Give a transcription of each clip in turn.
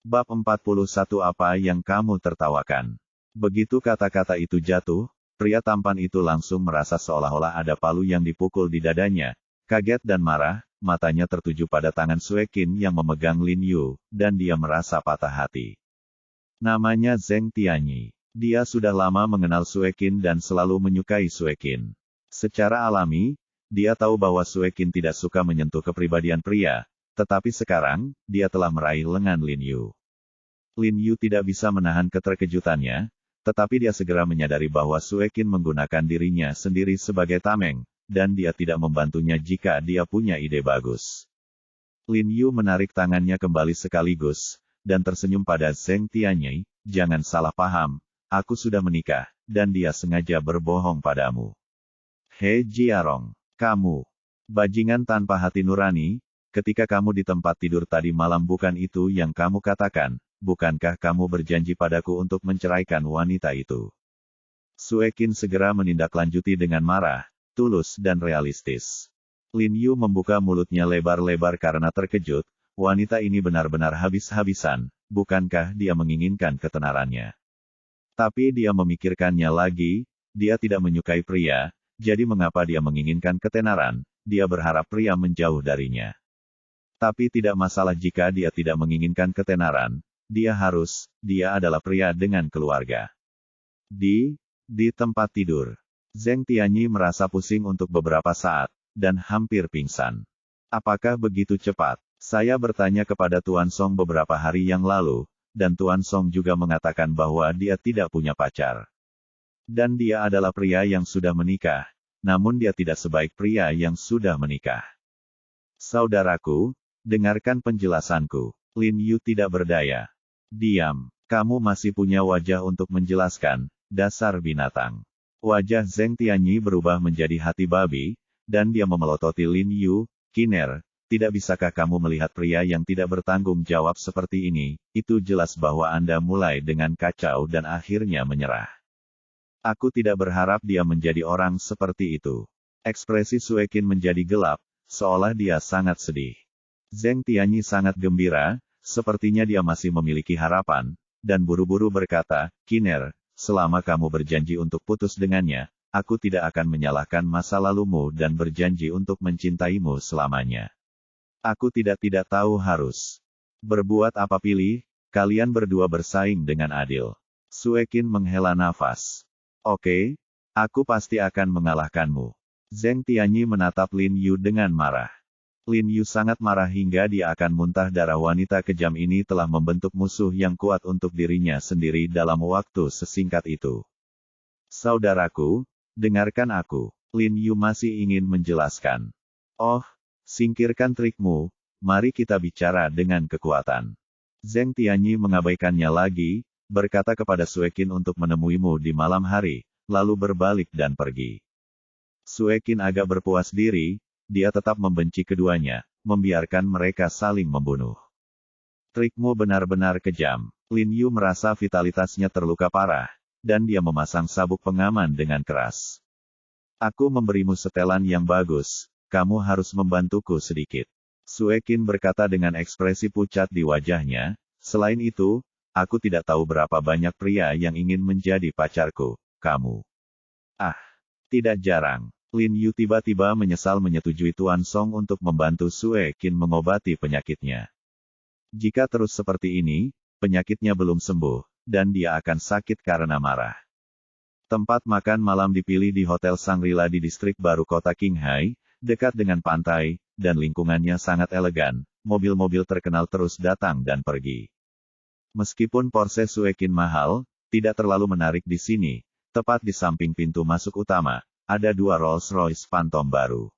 Bab 41 Apa yang kamu tertawakan? Begitu kata-kata itu jatuh, pria tampan itu langsung merasa seolah-olah ada palu yang dipukul di dadanya. Kaget dan marah, matanya tertuju pada tangan Sue Qin yang memegang Lin Yu, dan dia merasa patah hati. Namanya Zheng Tianyi. Dia sudah lama mengenal Sue Qin dan selalu menyukai Sue Qin. Secara alami, dia tahu bahwa Sue Qin tidak suka menyentuh kepribadian pria, tetapi sekarang, dia telah meraih lengan Lin Yu. Lin Yu tidak bisa menahan keterkejutannya, tetapi dia segera menyadari bahwa Sue Qin menggunakan dirinya sendiri sebagai tameng, dan dia tidak membantunya jika dia punya ide bagus. Lin Yu menarik tangannya kembali sekaligus, dan tersenyum pada Zheng Tianyi, jangan salah paham, aku sudah menikah, dan dia sengaja berbohong padamu. He Jiarong, kamu, bajingan tanpa hati nurani, ketika kamu di tempat tidur tadi malam bukan itu yang kamu katakan, bukankah kamu berjanji padaku untuk menceraikan wanita itu? Sue Qin segera menindaklanjuti dengan marah, tulus dan realistis. Lin Yu membuka mulutnya lebar-lebar karena terkejut, wanita ini benar-benar habis-habisan, bukankah dia menginginkan ketenarannya? Tapi dia memikirkannya lagi, dia tidak menyukai pria, jadi mengapa dia menginginkan ketenaran, dia berharap pria menjauh darinya. Tapi tidak masalah jika dia tidak menginginkan ketenaran, dia adalah pria dengan keluarga. Di tempat tidur, Zheng Tianyi merasa pusing untuk beberapa saat, dan hampir pingsan. Apakah begitu cepat? Saya bertanya kepada Tuan Song beberapa hari yang lalu, dan Tuan Song juga mengatakan bahwa dia tidak punya pacar. Dan dia adalah pria yang sudah menikah, namun dia tidak sebaik pria yang sudah menikah. Saudaraku, dengarkan penjelasanku. Lin Yu tidak berdaya. Diam, kamu masih punya wajah untuk menjelaskan, dasar binatang. Wajah Zheng Tianyi berubah menjadi hati babi, dan dia memelototi Lin Yu, Kiner, tidak bisakah kamu melihat pria yang tidak bertanggung jawab seperti ini, itu jelas bahwa Anda mulai dengan kacau dan akhirnya menyerah. Aku tidak berharap dia menjadi orang seperti itu. Ekspresi Sue Qin menjadi gelap, seolah dia sangat sedih. Zheng Tianyi sangat gembira, sepertinya dia masih memiliki harapan, dan buru-buru berkata, Kiner, selama kamu berjanji untuk putus dengannya, aku tidak akan menyalahkan masa lalumu dan berjanji untuk mencintaimu selamanya. Aku tidak tahu harus berbuat apa pilih, kalian berdua bersaing dengan adil. Sue Qin menghela nafas. Oke, aku pasti akan mengalahkanmu. Zheng Tianyi menatap Lin Yu dengan marah. Lin Yu sangat marah hingga dia akan muntah darah. Wanita kejam ini telah membentuk musuh yang kuat untuk dirinya sendiri dalam waktu sesingkat itu. Saudaraku, dengarkan aku. Lin Yu masih ingin menjelaskan. Oh, singkirkan trikmu, mari kita bicara dengan kekuatan. Zheng Tianyi mengabaikannya lagi, berkata kepada Sue Qin untuk menemuimu di malam hari, lalu berbalik dan pergi. Sue Qin agak berpuas diri, dia tetap membenci keduanya, membiarkan mereka saling membunuh. Trikmu benar-benar kejam. Lin Yu merasa vitalitasnya terluka parah, dan dia memasang sabuk pengaman dengan keras. Aku memberimu setelan yang bagus, kamu harus membantuku sedikit. Sue Qin berkata dengan ekspresi pucat di wajahnya, selain itu, aku tidak tahu berapa banyak pria yang ingin menjadi pacarku, kamu. Tidak jarang. Lin Yu tiba-tiba menyesal menyetujui Tuan Song untuk membantu Sue Qin mengobati penyakitnya. Jika terus seperti ini, penyakitnya belum sembuh, dan dia akan sakit karena marah. Tempat makan malam dipilih di Hotel Shangri-La di distrik baru kota Qinghai, dekat dengan pantai, dan lingkungannya sangat elegan, mobil-mobil terkenal terus datang dan pergi. Meskipun porsi Sue Qin mahal, tidak terlalu menarik di sini, tepat di samping pintu masuk utama, ada dua Rolls-Royce Phantom baru.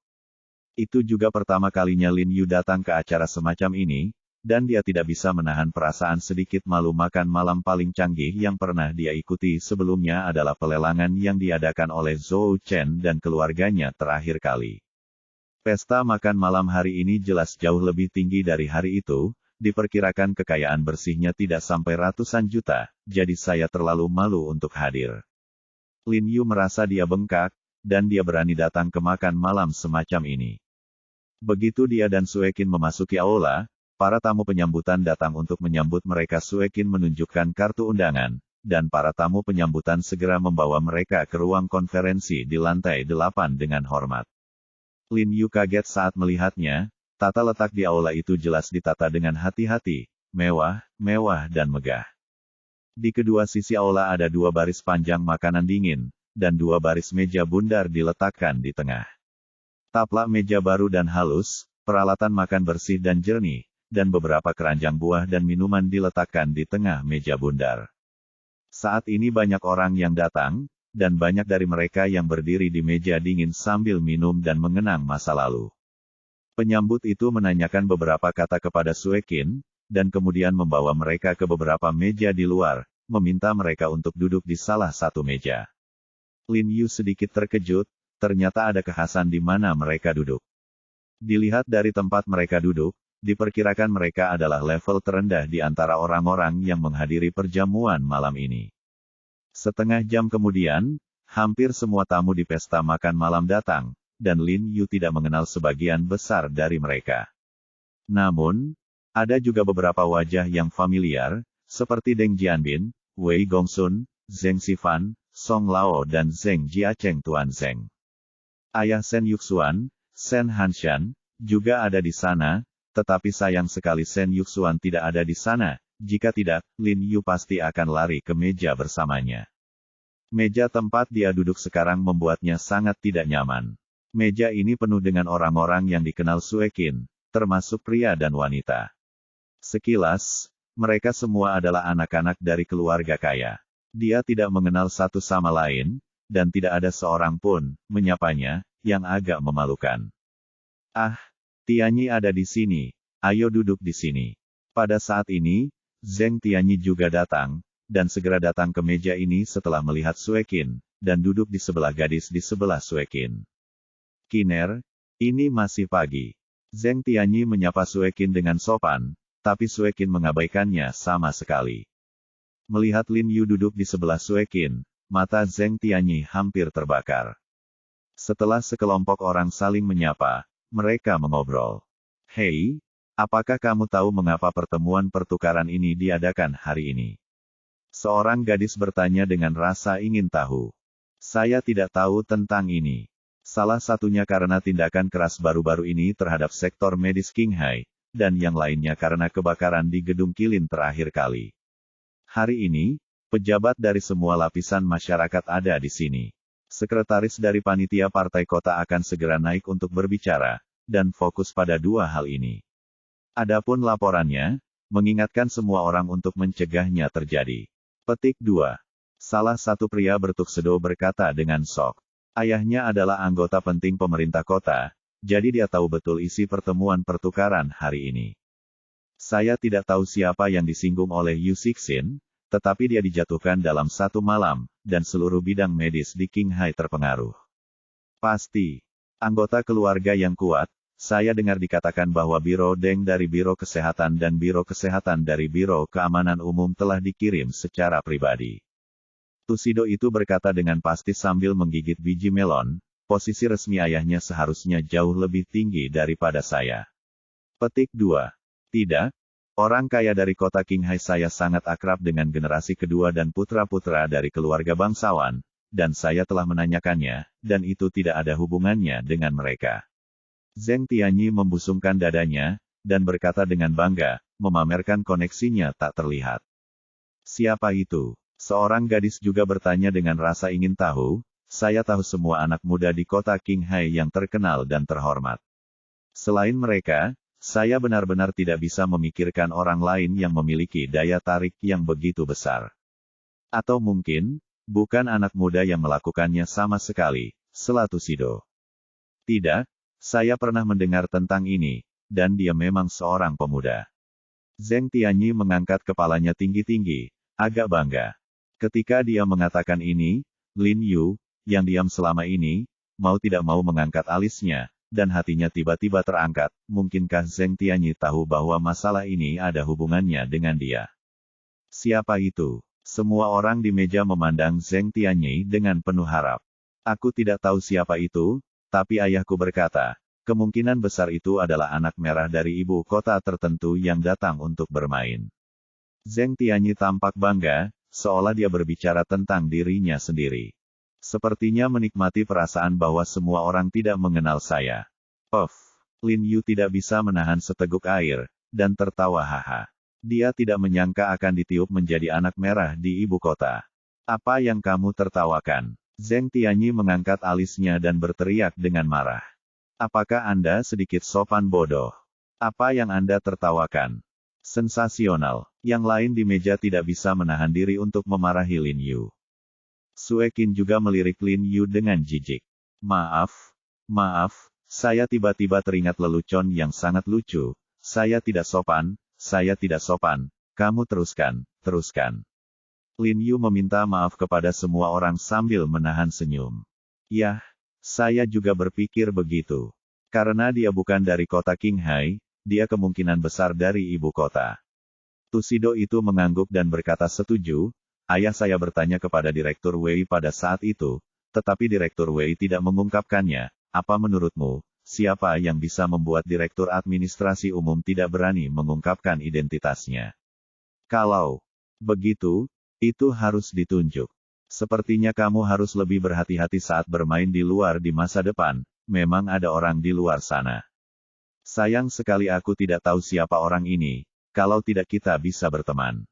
Itu juga pertama kalinya Lin Yu datang ke acara semacam ini, dan dia tidak bisa menahan perasaan sedikit malu. Makan malam paling canggih yang pernah dia ikuti sebelumnya adalah pelelangan yang diadakan oleh Zhou Chen dan keluarganya terakhir kali. Pesta makan malam hari ini jelas jauh lebih tinggi dari hari itu, diperkirakan kekayaan bersihnya tidak sampai ratusan juta, jadi saya terlalu malu untuk hadir. Lin Yu merasa dia bengkak, dan dia berani datang ke makan malam semacam ini. Begitu dia dan Sue Qin memasuki aula, Para tamu penyambutan datang untuk menyambut mereka. Suekin menunjukkan kartu undangan, dan para tamu penyambutan segera membawa mereka ke ruang konferensi di lantai 8 dengan hormat. Lin Yu kaget saat melihatnya. Tata letak di aula itu jelas ditata dengan hati-hati, mewah, dan megah. Di kedua sisi aula ada 2 baris panjang makanan dingin, dan 2 baris meja bundar diletakkan di tengah. Taplak meja baru dan halus, peralatan makan bersih dan jernih, dan beberapa keranjang buah dan minuman diletakkan di tengah meja bundar. Saat ini banyak orang yang datang, dan banyak dari mereka yang berdiri di meja dingin sambil minum dan mengenang masa lalu. Penyambut itu menanyakan beberapa kata kepada Suekin, dan kemudian membawa mereka ke beberapa meja di luar, meminta mereka untuk duduk di salah satu meja. Lin Yu sedikit terkejut, ternyata ada kekhasan di mana mereka duduk. Dilihat dari tempat mereka duduk, diperkirakan mereka adalah level terendah di antara orang-orang yang menghadiri perjamuan malam ini. Setengah jam kemudian, hampir semua tamu di pesta makan malam datang, dan Lin Yu tidak mengenal sebagian besar dari mereka. Namun, ada juga beberapa wajah yang familiar, seperti Deng Jianbin, Wei Gongsun, Zheng Xifan, Song Lao dan Zheng Jiacheng Tuan Zheng. Ayah Sen Yuxuan, Sen Hanshan, juga ada di sana, tetapi sayang sekali Sen Yuxuan tidak ada di sana. Jika tidak, Lin Yu pasti akan lari ke meja bersamanya. Meja tempat dia duduk sekarang membuatnya sangat tidak nyaman. Meja ini penuh dengan orang-orang yang dikenal Suekin, termasuk pria dan wanita. Sekilas, mereka semua adalah anak-anak dari keluarga kaya. Dia tidak mengenal satu sama lain, dan tidak ada seorang pun menyapanya, yang agak memalukan. Ah, Tianyi ada di sini, ayo duduk di sini. Pada saat ini, Zheng Tianyi juga datang, dan segera datang ke meja ini setelah melihat Suekin, dan duduk di sebelah gadis di sebelah Suekin. Kiner, ini masih pagi. Zheng Tianyi menyapa Suekin dengan sopan, tapi Suekin mengabaikannya sama sekali. Melihat Lin Yu duduk di sebelah Suekin, mata Zheng Tianyi hampir terbakar. Setelah sekelompok orang saling menyapa, mereka mengobrol. Hei, apakah kamu tahu mengapa pertemuan pertukaran ini diadakan hari ini? Seorang gadis bertanya dengan rasa ingin tahu. Saya tidak tahu tentang ini. Salah satunya karena tindakan keras baru-baru ini terhadap sektor medis Qinghai, dan yang lainnya karena kebakaran di gedung Kilin terakhir kali. Hari ini, pejabat dari semua lapisan masyarakat ada di sini. Sekretaris dari panitia partai kota akan segera naik untuk berbicara, dan fokus pada 2 hal ini. Adapun laporannya, mengingatkan semua orang untuk mencegahnya terjadi. Petik 2. Salah satu pria bertuxedo berkata dengan sok. Ayahnya adalah anggota penting pemerintah kota, jadi dia tahu betul isi pertemuan pertukaran hari ini. Saya tidak tahu siapa yang disinggung oleh Yu Xixin, tetapi dia dijatuhkan dalam 1 malam, dan seluruh bidang medis di Qinghai terpengaruh. Pasti. Anggota keluarga yang kuat, saya dengar dikatakan bahwa Biro Deng dari Biro Kesehatan dan Biro Kesehatan dari Biro Keamanan Umum telah dikirim secara pribadi. Tusido itu berkata dengan pasti sambil menggigit biji melon, posisi resmi ayahnya seharusnya jauh lebih tinggi daripada saya. Petik 2. Tidak. Orang kaya dari kota Qinghai saya sangat akrab dengan generasi kedua dan putra-putra dari keluarga bangsawan, dan saya telah menanyakannya, dan itu tidak ada hubungannya dengan mereka. Zheng Tianyi membusungkan dadanya, dan berkata dengan bangga, memamerkan koneksinya tak terlihat. Siapa itu? Seorang gadis juga bertanya dengan rasa ingin tahu. Saya tahu semua anak muda di kota Qinghai yang terkenal dan terhormat. Selain mereka, saya benar-benar tidak bisa memikirkan orang lain yang memiliki daya tarik yang begitu besar. Atau mungkin, bukan anak muda yang melakukannya sama sekali, sela Tusido. Tidak, saya pernah mendengar tentang ini, dan dia memang seorang pemuda. Zheng Tianyi mengangkat kepalanya tinggi-tinggi, agak bangga. Ketika dia mengatakan ini, Lin Yu, yang diam selama ini, mau tidak mau mengangkat alisnya, dan hatinya tiba-tiba terangkat. Mungkinkah Zheng Tianyi tahu bahwa masalah ini ada hubungannya dengan dia? Siapa itu? Semua orang di meja memandang Zheng Tianyi dengan penuh harap. Aku tidak tahu siapa itu, tapi ayahku berkata, Kemungkinan besar itu adalah anak merah dari ibu kota tertentu yang datang untuk bermain. Zheng Tianyi tampak bangga, seolah dia berbicara tentang dirinya sendiri. Sepertinya menikmati perasaan bahwa semua orang tidak mengenal saya. Lin Yu tidak bisa menahan seteguk air, dan tertawa haha. Dia tidak menyangka akan ditiup menjadi anak merah di ibu kota. Apa yang kamu tertawakan? Zheng Tianyi mengangkat alisnya dan berteriak dengan marah. Apakah Anda sedikit sopan bodoh? Apa yang Anda tertawakan? Sensasional. Yang lain di meja tidak bisa menahan diri untuk memarahi Lin Yu. Sue Qin juga melirik Lin Yu dengan jijik. Maaf, saya tiba-tiba teringat lelucon yang sangat lucu. Saya tidak sopan, kamu teruskan. Lin Yu meminta maaf kepada semua orang sambil menahan senyum. Yah, saya juga berpikir begitu. Karena dia bukan dari kota Qinghai, dia kemungkinan besar dari ibu kota. Tuxedo itu mengangguk dan berkata setuju. Ayah saya bertanya kepada Direktur Wei pada saat itu, tetapi Direktur Wei tidak mengungkapkannya. Apa menurutmu, siapa yang bisa membuat Direktur Administrasi Umum tidak berani mengungkapkan identitasnya? Kalau begitu, itu harus ditunjuk. Sepertinya kamu harus lebih berhati-hati saat bermain di luar di masa depan, memang ada orang di luar sana. Sayang sekali aku tidak tahu siapa orang ini, kalau tidak kita bisa berteman.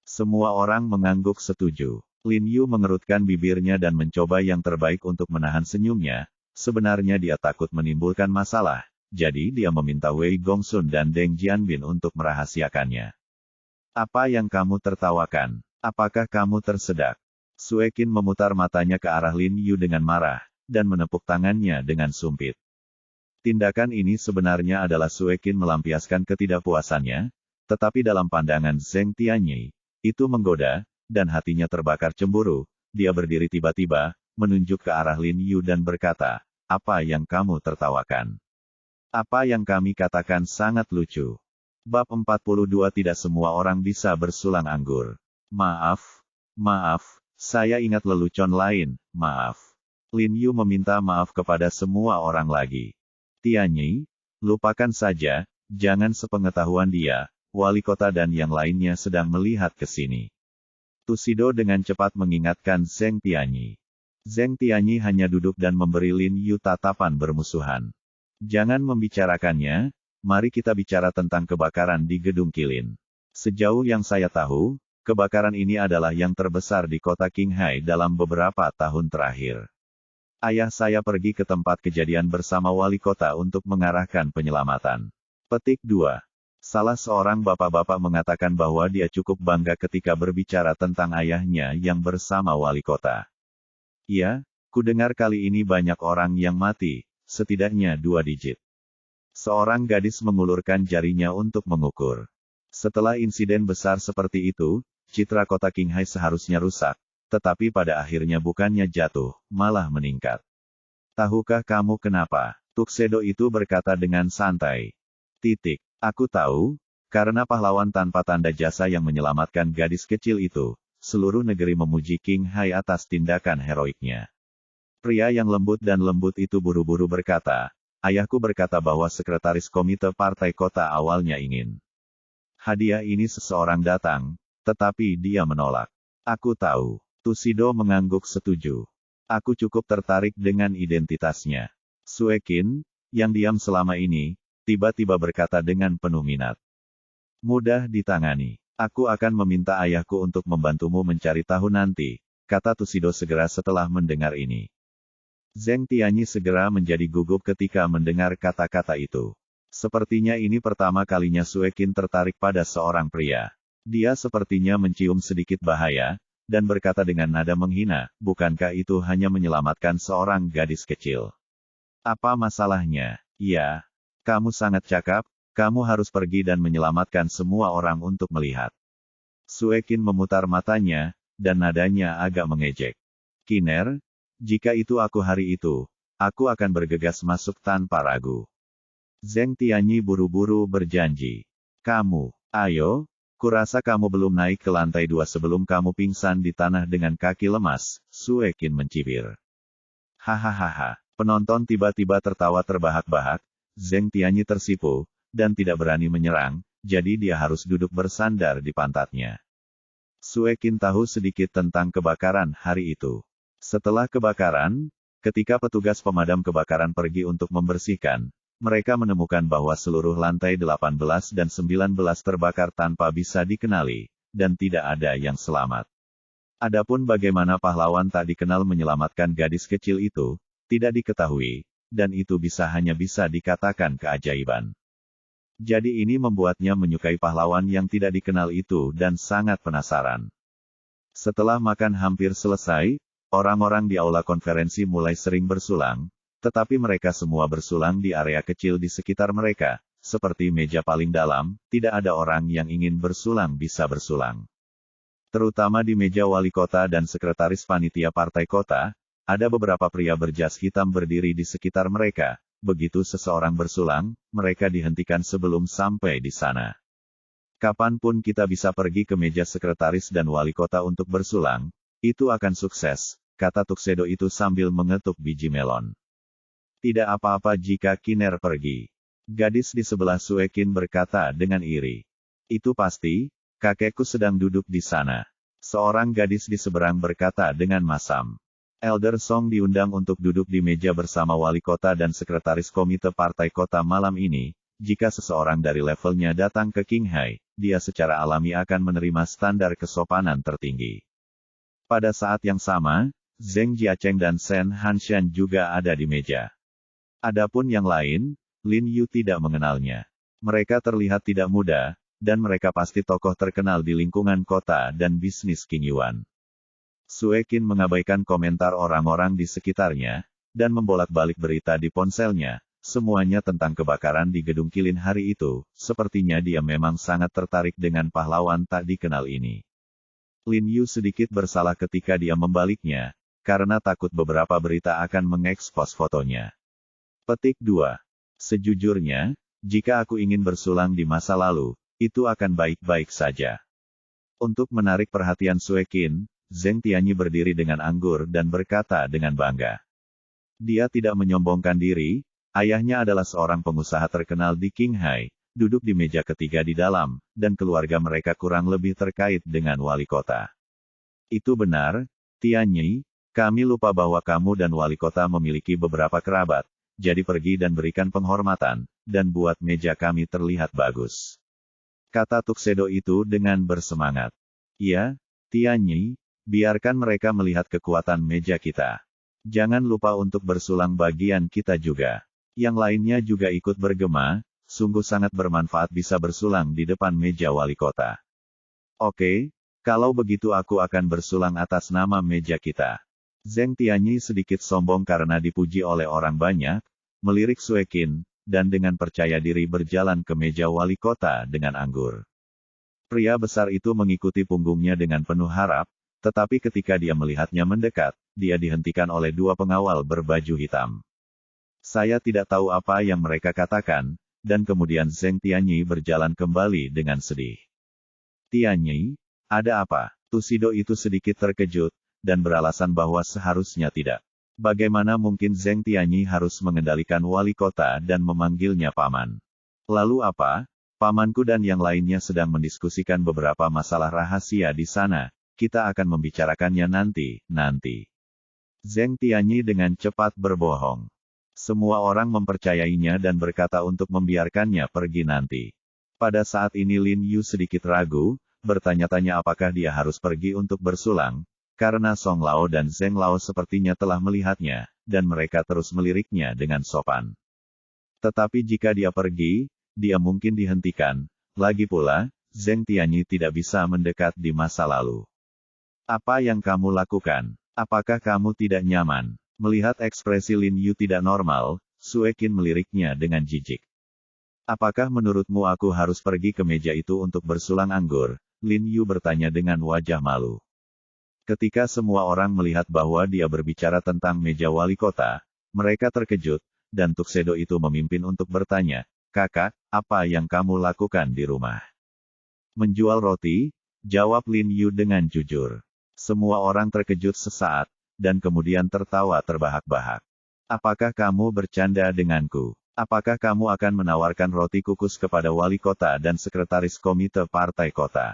Semua orang mengangguk setuju. Lin Yu mengerutkan bibirnya dan mencoba yang terbaik untuk menahan senyumnya, sebenarnya dia takut menimbulkan masalah, jadi dia meminta Wei Gongsun dan Deng Jianbin untuk merahasiakannya. Apa yang kamu tertawakan? Apakah kamu tersedak? Sue Qin memutar matanya ke arah Lin Yu dengan marah, dan menepuk tangannya dengan sumpit. Tindakan ini sebenarnya adalah Sue Qin melampiaskan ketidakpuasannya, tetapi dalam pandangan Zheng Tianyi, itu menggoda, dan hatinya terbakar cemburu. Dia berdiri tiba-tiba, menunjuk ke arah Lin Yu dan berkata, apa yang kamu tertawakan? Apa yang kami katakan sangat lucu. Bab 42 Tidak semua orang bisa bersulang anggur. Maaf, saya ingat lelucon lain, maaf. Lin Yu meminta maaf kepada semua orang lagi. Tianyi, lupakan saja, jangan sepengetahuan dia, wali kota dan yang lainnya sedang melihat ke sini. Tuxedo dengan cepat mengingatkan Zheng Tianyi. Zheng Tianyi hanya duduk dan memberi Lin Yu tatapan bermusuhan. Jangan membicarakannya, mari kita bicara tentang kebakaran di Gedung Qilin. Sejauh yang saya tahu, kebakaran ini adalah yang terbesar di kota Qinghai dalam beberapa tahun terakhir. Ayah saya pergi ke tempat kejadian bersama wali kota untuk mengarahkan penyelamatan. Petik 2. Salah seorang bapak-bapak mengatakan bahwa dia cukup bangga ketika berbicara tentang ayahnya yang bersama wali kota. Ya, kudengar kali ini banyak orang yang mati, setidaknya 2 digit. Seorang gadis mengulurkan jarinya untuk mengukur. Setelah insiden besar seperti itu, citra kota Qinghai seharusnya rusak, tetapi pada akhirnya bukannya jatuh, malah meningkat. Tahukah kamu kenapa? Tuxedo itu berkata dengan santai. Aku tahu, karena pahlawan tanpa tanda jasa yang menyelamatkan gadis kecil itu, seluruh negeri memuji Qinghai atas tindakan heroiknya. Pria yang lembut dan lembut itu buru-buru berkata, ayahku berkata bahwa sekretaris komite partai kota awalnya ingin hadiah ini seseorang datang, tetapi dia menolak. Aku tahu. Tuxedo mengangguk setuju. Aku cukup tertarik dengan identitasnya. Sue Qin, yang diam selama ini, tiba-tiba berkata dengan penuh minat. Mudah ditangani. Aku akan meminta ayahku untuk membantumu mencari tahu nanti, kata Tuxedo segera setelah mendengar ini. Zheng Tianyi segera menjadi gugup ketika mendengar kata-kata itu. Sepertinya ini pertama kalinya Sue Qin tertarik pada seorang pria. Dia sepertinya mencium sedikit bahaya, dan berkata dengan nada menghina, bukankah itu hanya menyelamatkan seorang gadis kecil? Apa masalahnya? Ya, kamu sangat cakap, kamu harus pergi dan menyelamatkan semua orang untuk melihat. Sue Qin memutar matanya, dan nadanya agak mengejek. Kiner, jika itu aku hari itu, aku akan bergegas masuk tanpa ragu. Zheng Tianyi buru-buru berjanji. Kamu, ayo, kurasa kamu belum naik ke lantai 2 sebelum kamu pingsan di tanah dengan kaki lemas, Sue Qin mencibir. Hahaha, Penonton tiba-tiba tertawa terbahak-bahak, Zheng Tianyi tersipu, dan tidak berani menyerang, jadi dia harus duduk bersandar di pantatnya. Sue Qin tahu sedikit tentang kebakaran hari itu. Setelah kebakaran, ketika petugas pemadam kebakaran pergi untuk membersihkan, mereka menemukan bahwa seluruh lantai 18 dan 19 terbakar tanpa bisa dikenali, dan tidak ada yang selamat. Adapun bagaimana pahlawan tak dikenal menyelamatkan gadis kecil itu, tidak diketahui, dan itu hanya bisa dikatakan keajaiban. Jadi ini membuatnya menyukai pahlawan yang tidak dikenal itu dan sangat penasaran. Setelah makan hampir selesai, orang-orang di aula konferensi mulai sering bersulang, tetapi mereka semua bersulang di area kecil di sekitar mereka, seperti meja paling dalam, tidak ada orang yang ingin bersulang bisa bersulang. Terutama di meja wali kota dan sekretaris panitia partai kota, ada beberapa pria berjas hitam berdiri di sekitar mereka, begitu seseorang bersulang, mereka dihentikan sebelum sampai di sana. Kapanpun kita bisa pergi ke meja sekretaris dan wali kota untuk bersulang, itu akan sukses, kata Tuxedo itu sambil mengetuk biji melon. Tidak apa-apa jika Kiner pergi. Gadis di sebelah Sue Qin berkata dengan iri. Itu pasti, kakekku sedang duduk di sana. Seorang gadis di seberang berkata dengan masam. Elder Song diundang untuk duduk di meja bersama wali kota dan sekretaris komite partai kota malam ini. Jika seseorang dari levelnya datang ke Qinghai, dia secara alami akan menerima standar kesopanan tertinggi. Pada saat yang sama, Zheng Jiacheng dan Shen Hanshan juga ada di meja. Adapun yang lain, Lin Yu tidak mengenalnya. Mereka terlihat tidak muda, dan mereka pasti tokoh terkenal di lingkungan kota dan bisnis Qing Yuan. Sue Qin mengabaikan komentar orang-orang di sekitarnya, dan membolak-balik berita di ponselnya, semuanya tentang kebakaran di gedung Kilin hari itu, sepertinya dia memang sangat tertarik dengan pahlawan tak dikenal ini. Lin Yu sedikit bersalah ketika dia membaliknya, karena takut beberapa berita akan mengekspos fotonya. Petik 2. Sejujurnya, jika aku ingin bersulang di masa lalu, itu akan baik-baik saja. Untuk menarik perhatian Sue Qin, Zheng Tianyi berdiri dengan anggur dan berkata dengan bangga. Dia tidak menyombongkan diri, ayahnya adalah seorang pengusaha terkenal di Qinghai, duduk di meja ketiga di dalam, dan keluarga mereka kurang lebih terkait dengan wali kota. Itu benar, Tianyi. Kami lupa bahwa kamu dan wali kota memiliki beberapa kerabat, jadi pergi dan berikan penghormatan, dan buat meja kami terlihat bagus. Kata Tuxedo itu dengan bersemangat. Ya, Tianyi, biarkan mereka melihat kekuatan meja kita. Jangan lupa untuk bersulang bagian kita juga. Yang lainnya juga ikut bergema, sungguh sangat bermanfaat bisa bersulang di depan meja wali kota. Oke, kalau begitu aku akan bersulang atas nama meja kita. Zheng Tianyi sedikit sombong karena dipuji oleh orang banyak, melirik Sue Qin, dan dengan percaya diri berjalan ke meja wali kota dengan anggur. Pria besar itu mengikuti punggungnya dengan penuh harap, tetapi ketika dia melihatnya mendekat, dia dihentikan oleh dua pengawal berbaju hitam. Saya tidak tahu apa yang mereka katakan, dan kemudian Zheng Tianyi berjalan kembali dengan sedih. Tianyi, ada apa? Tuxedo itu sedikit terkejut, dan beralasan bahwa seharusnya tidak. Bagaimana mungkin Zheng Tianyi harus mengendalikan wali kota dan memanggilnya paman? Lalu apa? Pamanku dan yang lainnya sedang mendiskusikan beberapa masalah rahasia di sana, kita akan membicarakannya nanti. Zheng Tianyi dengan cepat berbohong. Semua orang mempercayainya dan berkata untuk membiarkannya pergi nanti. Pada saat ini Lin Yu sedikit ragu, bertanya-tanya apakah dia harus pergi untuk bersulang, karena Song Lao dan Zheng Lao sepertinya telah melihatnya, dan mereka terus meliriknya dengan sopan. Tetapi jika dia pergi, dia mungkin dihentikan. Lagi pula, Zheng Tianyi tidak bisa mendekat di masa lalu. Apa yang kamu lakukan? Apakah kamu tidak nyaman? Melihat ekspresi Lin Yu tidak normal, Sue Qin meliriknya dengan jijik. Apakah menurutmu aku harus pergi ke meja itu untuk bersulang anggur? Lin Yu bertanya dengan wajah malu. Ketika semua orang melihat bahwa dia berbicara tentang meja wali kota, mereka terkejut, dan Tuxedo itu memimpin untuk bertanya, Kakak, apa yang kamu lakukan di rumah? Menjual roti, jawab Lin Yu dengan jujur. Semua orang terkejut sesaat, dan kemudian tertawa terbahak-bahak. Apakah kamu bercanda denganku? Apakah kamu akan menawarkan roti kukus kepada wali kota dan sekretaris komite partai kota?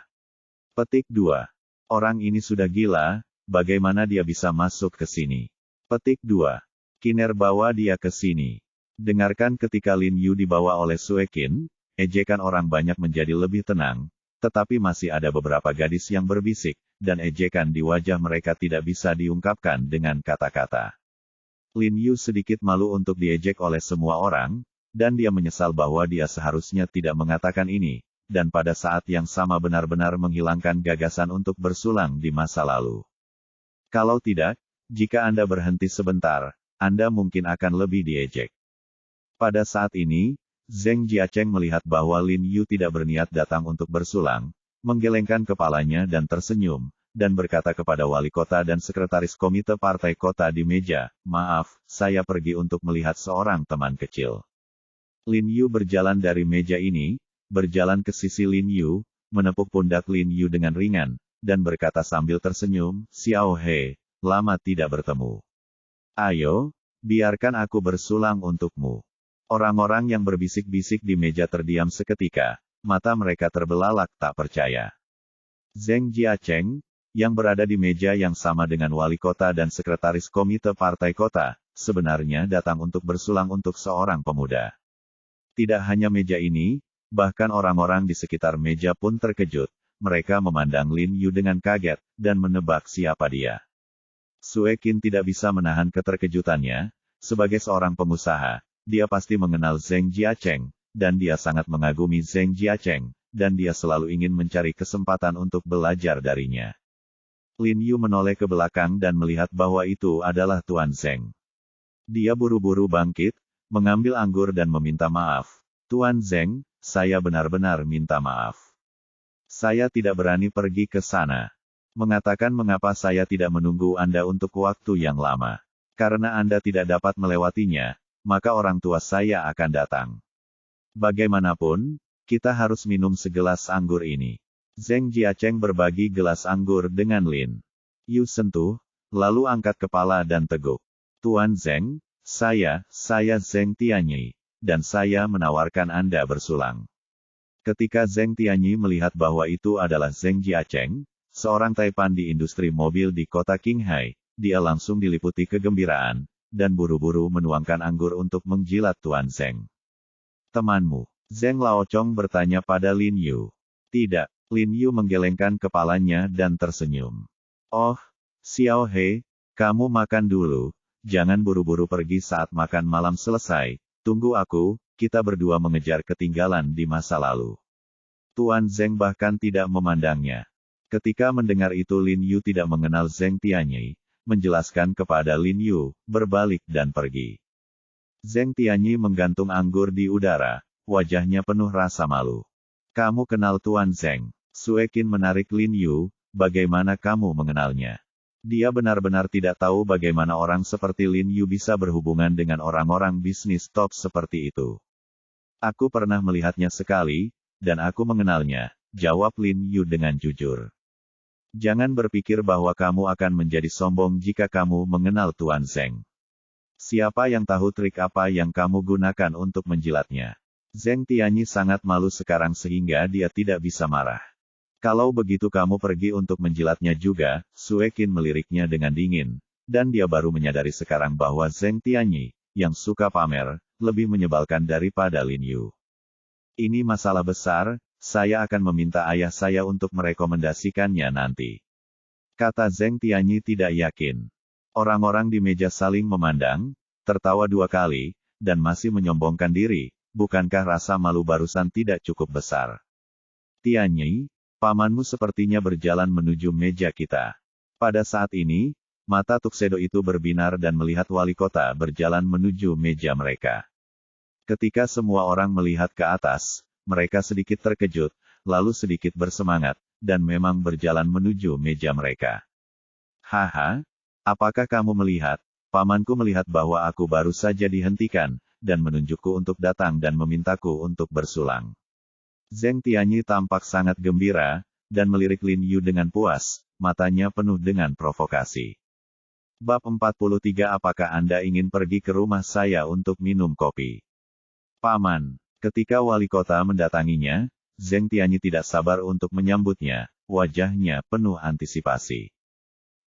Petik 2. Orang ini sudah gila, bagaimana dia bisa masuk ke sini? Petik 2. Kiner bawa dia ke sini. Dengarkan ketika Lin Yu dibawa oleh Sue Qin, ejekan orang banyak menjadi lebih tenang, tetapi masih ada beberapa gadis yang berbisik, dan ejekan di wajah mereka tidak bisa diungkapkan dengan kata-kata. Lin Yu sedikit malu untuk diejek oleh semua orang, dan dia menyesal bahwa dia seharusnya tidak mengatakan ini, dan pada saat yang sama benar-benar menghilangkan gagasan untuk bersulang di masa lalu. Kalau tidak, jika Anda berhenti sebentar, Anda mungkin akan lebih diejek. Pada saat ini, Zheng Jiacheng melihat bahwa Lin Yu tidak berniat datang untuk bersulang, menggelengkan kepalanya dan tersenyum, dan berkata kepada wali kota dan sekretaris komite partai kota di meja, "Maaf, saya pergi untuk melihat seorang teman kecil." Lin Yu berjalan dari meja ini, berjalan ke sisi Lin Yu, menepuk pundak Lin Yu dengan ringan, dan berkata sambil tersenyum, "Xiao He, lama tidak bertemu. Ayo, biarkan aku bersulang untukmu." Orang-orang yang berbisik-bisik di meja terdiam seketika, mata mereka terbelalak tak percaya. Zheng Jiacheng, yang berada di meja yang sama dengan wali kota dan sekretaris komite partai kota, sebenarnya datang untuk bersulang untuk seorang pemuda. Tidak hanya meja ini, bahkan orang-orang di sekitar meja pun terkejut, mereka memandang Lin Yu dengan kaget, dan menebak siapa dia. Sue Qin tidak bisa menahan keterkejutannya, sebagai seorang pengusaha, dia pasti mengenal Zheng Jiacheng, dan dia sangat mengagumi Zheng Jiacheng, dan dia selalu ingin mencari kesempatan untuk belajar darinya. Lin Yu menoleh ke belakang dan melihat bahwa itu adalah Tuan Zheng. Dia buru-buru bangkit, mengambil anggur dan meminta maaf. "Tuan Zheng, saya benar-benar minta maaf. Saya tidak berani pergi ke sana. Mengatakan mengapa saya tidak menunggu Anda untuk waktu yang lama. Karena Anda tidak dapat melewatinya, maka orang tua saya akan datang. Bagaimanapun, kita harus minum segelas anggur ini." Zheng Jiacheng berbagi gelas anggur dengan Lin Yu sentuh, lalu angkat kepala dan teguk. "Tuan Zheng, saya Zheng Tianyi, dan saya menawarkan Anda bersulang." Ketika Zheng Tianyi melihat bahwa itu adalah Zheng Jiacheng, seorang taipan di industri mobil di kota Qinghai, dia langsung diliputi kegembiraan, dan buru-buru menuangkan anggur untuk menjilat Tuan Zheng. "Temanmu?" Zheng Laochong bertanya pada Lin Yu. "Tidak." Lin Yu menggelengkan kepalanya dan tersenyum. "Oh, Xiao He, kamu makan dulu, jangan buru-buru pergi saat makan malam selesai, tunggu aku, kita berdua mengejar ketinggalan di masa lalu." Tuan Zheng bahkan tidak memandangnya. Ketika mendengar itu Lin Yu tidak mengenal Zheng Tianyi, menjelaskan kepada Lin Yu, berbalik dan pergi. Zheng Tianyi menggantung anggur di udara, wajahnya penuh rasa malu. "Kamu kenal Tuan Zheng?" Sue Qin menarik Lin Yu, "Bagaimana kamu mengenalnya?" Dia benar-benar tidak tahu bagaimana orang seperti Lin Yu bisa berhubungan dengan orang-orang bisnis top seperti itu. "Aku pernah melihatnya sekali, dan aku mengenalnya," jawab Lin Yu dengan jujur. "Jangan berpikir bahwa kamu akan menjadi sombong jika kamu mengenal Tuan Zheng. Siapa yang tahu trik apa yang kamu gunakan untuk menjilatnya?" Zheng Tianyi sangat malu sekarang sehingga dia tidak bisa marah. "Kalau begitu kamu pergi untuk menjilatnya juga," Sue Qin meliriknya dengan dingin, dan dia baru menyadari sekarang bahwa Zheng Tianyi, yang suka pamer, lebih menyebalkan daripada Lin Yu. "Ini masalah besar, saya akan meminta ayah saya untuk merekomendasikannya nanti," kata Zheng Tianyi tidak yakin. Orang-orang di meja saling memandang, tertawa dua kali, dan masih menyombongkan diri, bukankah rasa malu barusan tidak cukup besar? "Tianyi, pamanmu sepertinya berjalan menuju meja kita." Pada saat ini, mata Tuxedo itu berbinar dan melihat wali kota berjalan menuju meja mereka. Ketika semua orang melihat ke atas, mereka sedikit terkejut, lalu sedikit bersemangat, dan memang berjalan menuju meja mereka. "Haha, apakah kamu melihat? Pamanku melihat bahwa aku baru saja dihentikan, dan menunjukku untuk datang dan memintaku untuk bersulang." Zheng Tianyi tampak sangat gembira, dan melirik Lin Yu dengan puas, matanya penuh dengan provokasi. Bab 43 Apakah Anda ingin pergi ke rumah saya untuk minum kopi? Paman. Ketika wali kota mendatanginya, Zheng Tianyi tidak sabar untuk menyambutnya, wajahnya penuh antisipasi.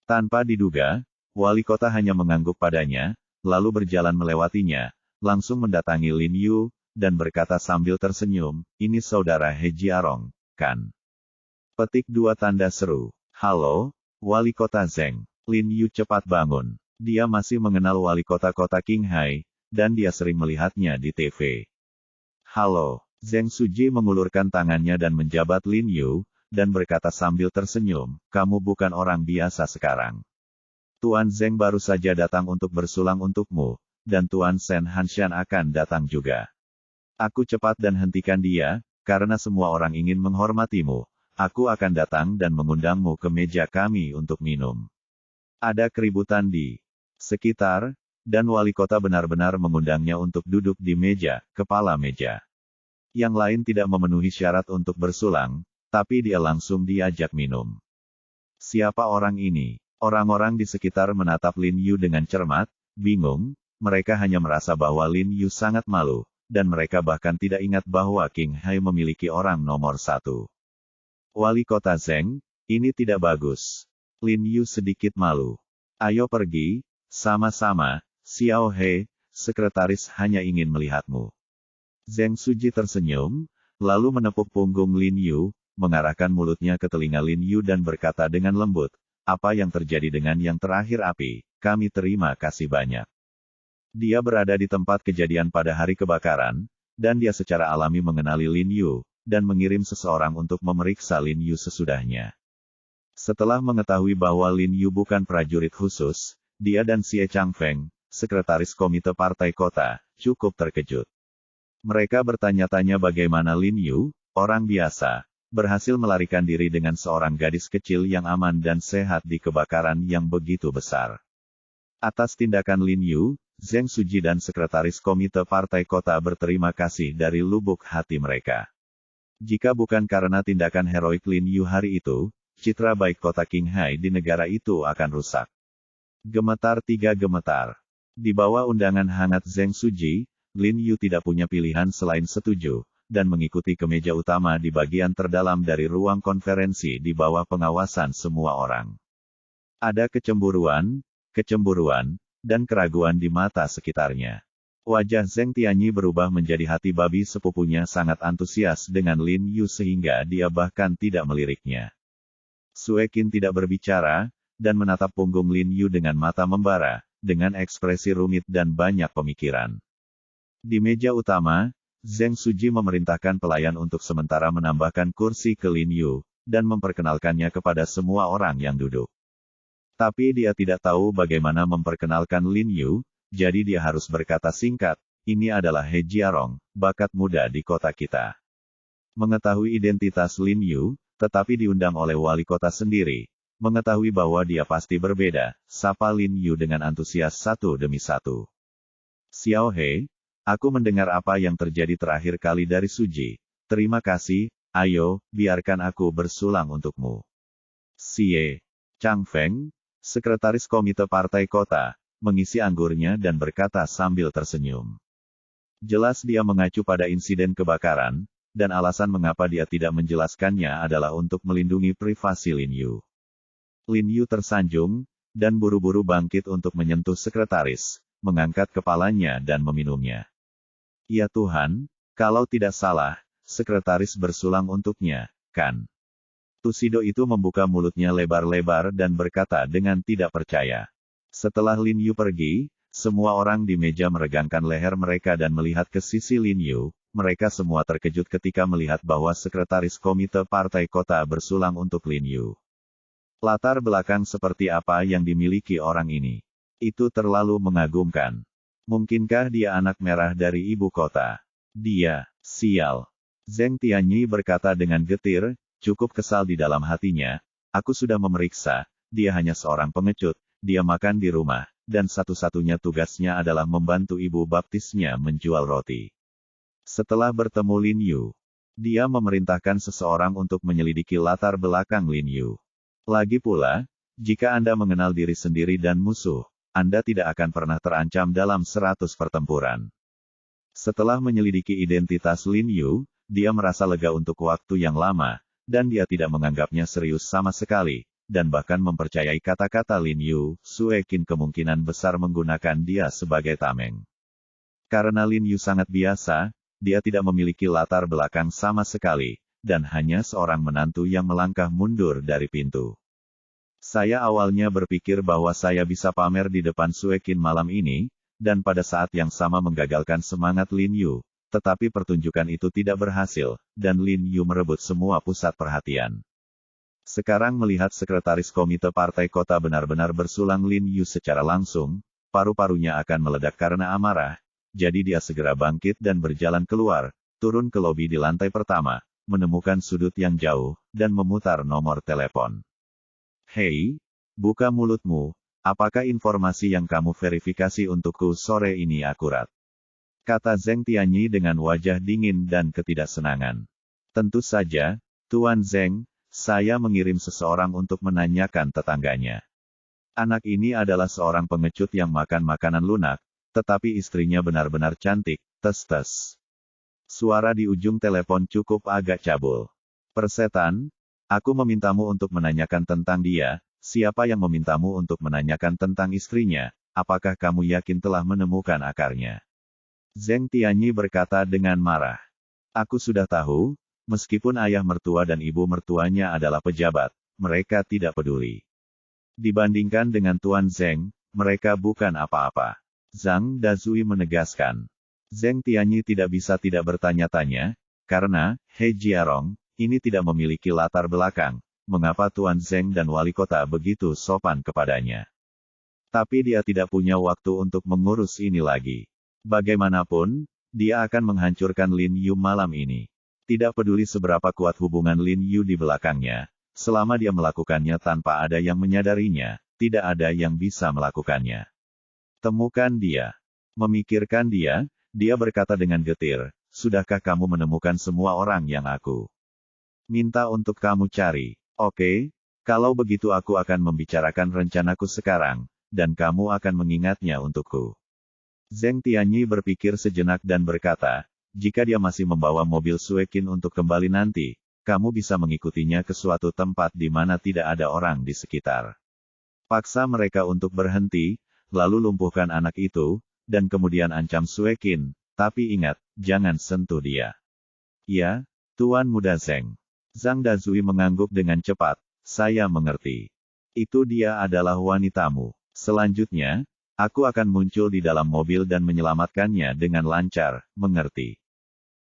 Tanpa diduga, wali kota hanya mengangguk padanya, lalu berjalan melewatinya, langsung mendatangi Lin Yu, dan berkata sambil tersenyum, "Ini saudara He Jiarong, kan?" Petik 2 tanda seru. "Halo, wali kota Zheng." Lin Yu cepat bangun. Dia masih mengenal wali kota Qinghai, dan dia sering melihatnya di TV. "Halo." Zheng Suji mengulurkan tangannya dan menjabat Lin Yu, dan berkata sambil tersenyum, "Kamu bukan orang biasa sekarang. Tuan Zheng baru saja datang untuk bersulang untukmu, dan Tuan Shen Hanshan akan datang juga. Aku cepat dan hentikan dia, karena semua orang ingin menghormatimu. Aku akan datang dan mengundangmu ke meja kami untuk minum." Ada keributan di sekitar, dan wali kota benar-benar mengundangnya untuk duduk di meja, kepala meja. Yang lain tidak memenuhi syarat untuk bersulang, tapi dia langsung diajak minum. Siapa orang ini? Orang-orang di sekitar menatap Lin Yu dengan cermat, bingung, mereka hanya merasa bahwa Lin Yu sangat malu, dan mereka bahkan tidak ingat bahwa Qinghai memiliki orang nomor 1. Wali kota Zheng, ini tidak bagus. Lin Yu sedikit malu. "Ayo pergi, sama-sama, Xiao He, sekretaris hanya ingin melihatmu." Zheng Suji tersenyum, lalu menepuk punggung Lin Yu, mengarahkan mulutnya ke telinga Lin Yu dan berkata dengan lembut, "Apa yang terjadi dengan yang terakhir api? Kami terima kasih banyak." Dia berada di tempat kejadian pada hari kebakaran, dan dia secara alami mengenali Lin Yu, dan mengirim seseorang untuk memeriksa Lin Yu sesudahnya. Setelah mengetahui bahwa Lin Yu bukan prajurit khusus, dia dan Xie Changfeng, sekretaris komite partai kota, cukup terkejut. Mereka bertanya-tanya bagaimana Lin Yu, orang biasa, berhasil melarikan diri dengan seorang gadis kecil yang aman dan sehat di kebakaran yang begitu besar. Atas tindakan Lin Yu, Zheng Suji dan sekretaris komite partai kota berterima kasih dari lubuk hati mereka. Jika bukan karena tindakan heroik Lin Yu hari itu, citra baik kota Qinghai di negara itu akan rusak. Gemetar 3 gemetar. Di bawah undangan hangat Zheng Suji, Lin Yu tidak punya pilihan selain setuju, dan mengikuti ke meja utama di bagian terdalam dari ruang konferensi di bawah pengawasan semua orang. Ada kecemburuan, dan keraguan di mata sekitarnya. Wajah Zheng Tianyi berubah menjadi hati babi sepupunya sangat antusias dengan Lin Yu sehingga dia bahkan tidak meliriknya. Sue Qin tidak berbicara, dan menatap punggung Lin Yu dengan mata membara, dengan ekspresi rumit dan banyak pemikiran. Di meja utama, Zheng Suji memerintahkan pelayan untuk sementara menambahkan kursi ke Lin Yu, dan memperkenalkannya kepada semua orang yang duduk. Tapi dia tidak tahu bagaimana memperkenalkan Lin Yu, jadi dia harus berkata singkat, "Ini adalah He Jiarong, bakat muda di kota kita." Mengetahui identitas Lin Yu, tetapi diundang oleh wali kota sendiri, mengetahui bahwa dia pasti berbeda, sapa Lin Yu dengan antusias satu demi satu. "Xiao He, aku mendengar apa yang terjadi terakhir kali dari Suji. Terima kasih, ayo, biarkan aku bersulang untukmu." Xie Changfeng, sekretaris komite partai kota, mengisi anggurnya dan berkata sambil tersenyum. Jelas dia mengacu pada insiden kebakaran, dan alasan mengapa dia tidak menjelaskannya adalah untuk melindungi privasi Lin Yu. Lin Yu tersanjung, dan buru-buru bangkit untuk menyentuh sekretaris, mengangkat kepalanya dan meminumnya. "Ya Tuhan, kalau tidak salah, sekretaris bersulang untuknya, kan?" Tusido itu membuka mulutnya lebar-lebar dan berkata dengan tidak percaya. Setelah Lin Yu pergi, semua orang di meja meregangkan leher mereka dan melihat ke sisi Lin Yu. Mereka semua terkejut ketika melihat bahwa sekretaris komite partai kota bersulang untuk Lin Yu. Latar belakang seperti apa yang dimiliki orang ini? Itu terlalu mengagumkan. Mungkinkah dia anak merah dari ibu kota? Dia, sial. Zheng Tianyi berkata dengan getir, cukup kesal di dalam hatinya. "Aku sudah memeriksa, dia hanya seorang pengecut, dia makan di rumah, dan satu-satunya tugasnya adalah membantu ibu baptisnya menjual roti." Setelah bertemu Lin Yu, dia memerintahkan seseorang untuk menyelidiki latar belakang Lin Yu. Lagi pula, Jika Anda mengenal diri sendiri dan musuh, Anda tidak akan pernah terancam dalam 100 pertempuran. Setelah menyelidiki identitas Lin Yu, dia merasa lega untuk waktu yang lama, dan dia tidak menganggapnya serius sama sekali, dan bahkan mempercayai kata-kata Lin Yu. Sue Qin kemungkinan besar menggunakan dia sebagai tameng. Karena Lin Yu sangat biasa, dia tidak memiliki latar belakang sama sekali, dan hanya seorang menantu yang melangkah mundur dari pintu. Saya awalnya berpikir bahwa saya bisa pamer di depan Sue Qin malam ini, dan pada saat yang sama menggagalkan semangat Lin Yu, tetapi pertunjukan itu tidak berhasil, dan Lin Yu merebut semua pusat perhatian. Sekarang melihat sekretaris komite partai kota benar-benar bersulang Lin Yu secara langsung, paru-parunya akan meledak karena amarah, jadi dia segera bangkit dan berjalan keluar, turun ke lobi di lantai pertama, menemukan sudut yang jauh, dan memutar nomor telepon. Hei, buka mulutmu, apakah informasi yang kamu verifikasi untukku sore ini akurat? Kata Zheng Tianyi dengan wajah dingin dan ketidaksenangan. Tentu saja, Tuan Zheng, saya mengirim seseorang untuk menanyakan tetangganya. Anak ini adalah seorang pengecut yang makan makanan lunak, tetapi istrinya benar-benar cantik, tes-tes. Suara di ujung telepon cukup agak cabul. Persetan, aku memintamu untuk menanyakan tentang dia. Siapa yang memintamu untuk menanyakan tentang istrinya? Apakah kamu yakin telah menemukan akarnya? Zheng Tianyi berkata dengan marah. Aku sudah tahu, meskipun ayah mertua dan ibu mertuanya adalah pejabat, mereka tidak peduli. Dibandingkan dengan Tuan Zheng, mereka bukan apa-apa. Zhang Dazui menegaskan. Zheng Tianyi tidak bisa tidak bertanya-tanya, karena, He Jiarong, ini tidak memiliki latar belakang, mengapa Tuan Zheng dan wali kota begitu sopan kepadanya. Tapi dia tidak punya waktu untuk mengurus ini lagi. Bagaimanapun, dia akan menghancurkan Lin Yu malam ini. Tidak peduli seberapa kuat hubungan Lin Yu di belakangnya, selama dia melakukannya tanpa ada yang menyadarinya, tidak ada yang bisa melakukannya. Temukan dia. Memikirkan dia, dia berkata dengan getir, sudahkah kamu menemukan semua orang yang aku minta untuk kamu cari? Oke, kalau begitu aku akan membicarakan rencanaku sekarang, dan kamu akan mengingatnya untukku. Zheng Tianyi berpikir sejenak dan berkata, jika dia masih membawa mobil Sue Qin untuk kembali nanti, kamu bisa mengikutinya ke suatu tempat di mana tidak ada orang di sekitar. Paksa mereka untuk berhenti, lalu lumpuhkan anak itu, dan kemudian ancam Sue Qin, tapi ingat, jangan sentuh dia. Ya, Tuan Muda Zheng. Zhang Dazui mengangguk dengan cepat, saya mengerti. Itu dia adalah wanitamu. Selanjutnya, aku akan muncul di dalam mobil dan menyelamatkannya dengan lancar, mengerti.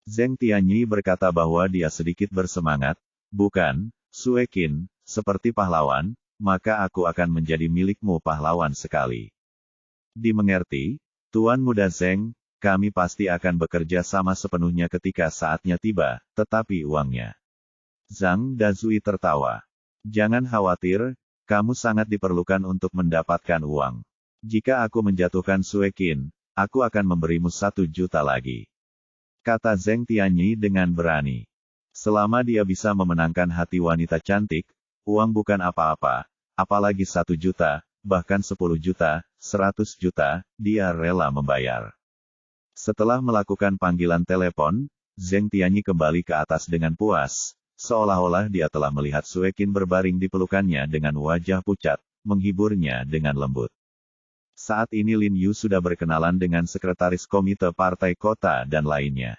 Zheng Tianyi berkata bahwa dia sedikit bersemangat, bukan, Sue Qin, seperti pahlawan, maka aku akan menjadi milikmu pahlawan sekali. Dimengerti, Tuan Muda Zheng, kami pasti akan bekerja sama sepenuhnya ketika saatnya tiba, tetapi uangnya. Zhang Dazui tertawa. Jangan khawatir, kamu sangat diperlukan untuk mendapatkan uang. Jika aku menjatuhkan Sue Qin, aku akan memberimu 1 juta lagi. Kata Zheng Tianyi dengan berani. Selama dia bisa memenangkan hati wanita cantik, uang bukan apa-apa, apalagi 1 juta, bahkan 10 juta, 100 juta, dia rela membayar. Setelah melakukan panggilan telepon, Zheng Tianyi kembali ke atas dengan puas, seolah-olah dia telah melihat Sue Qin berbaring di pelukannya dengan wajah pucat, menghiburnya dengan lembut. Saat ini Lin Yu sudah berkenalan dengan sekretaris komite partai kota dan lainnya.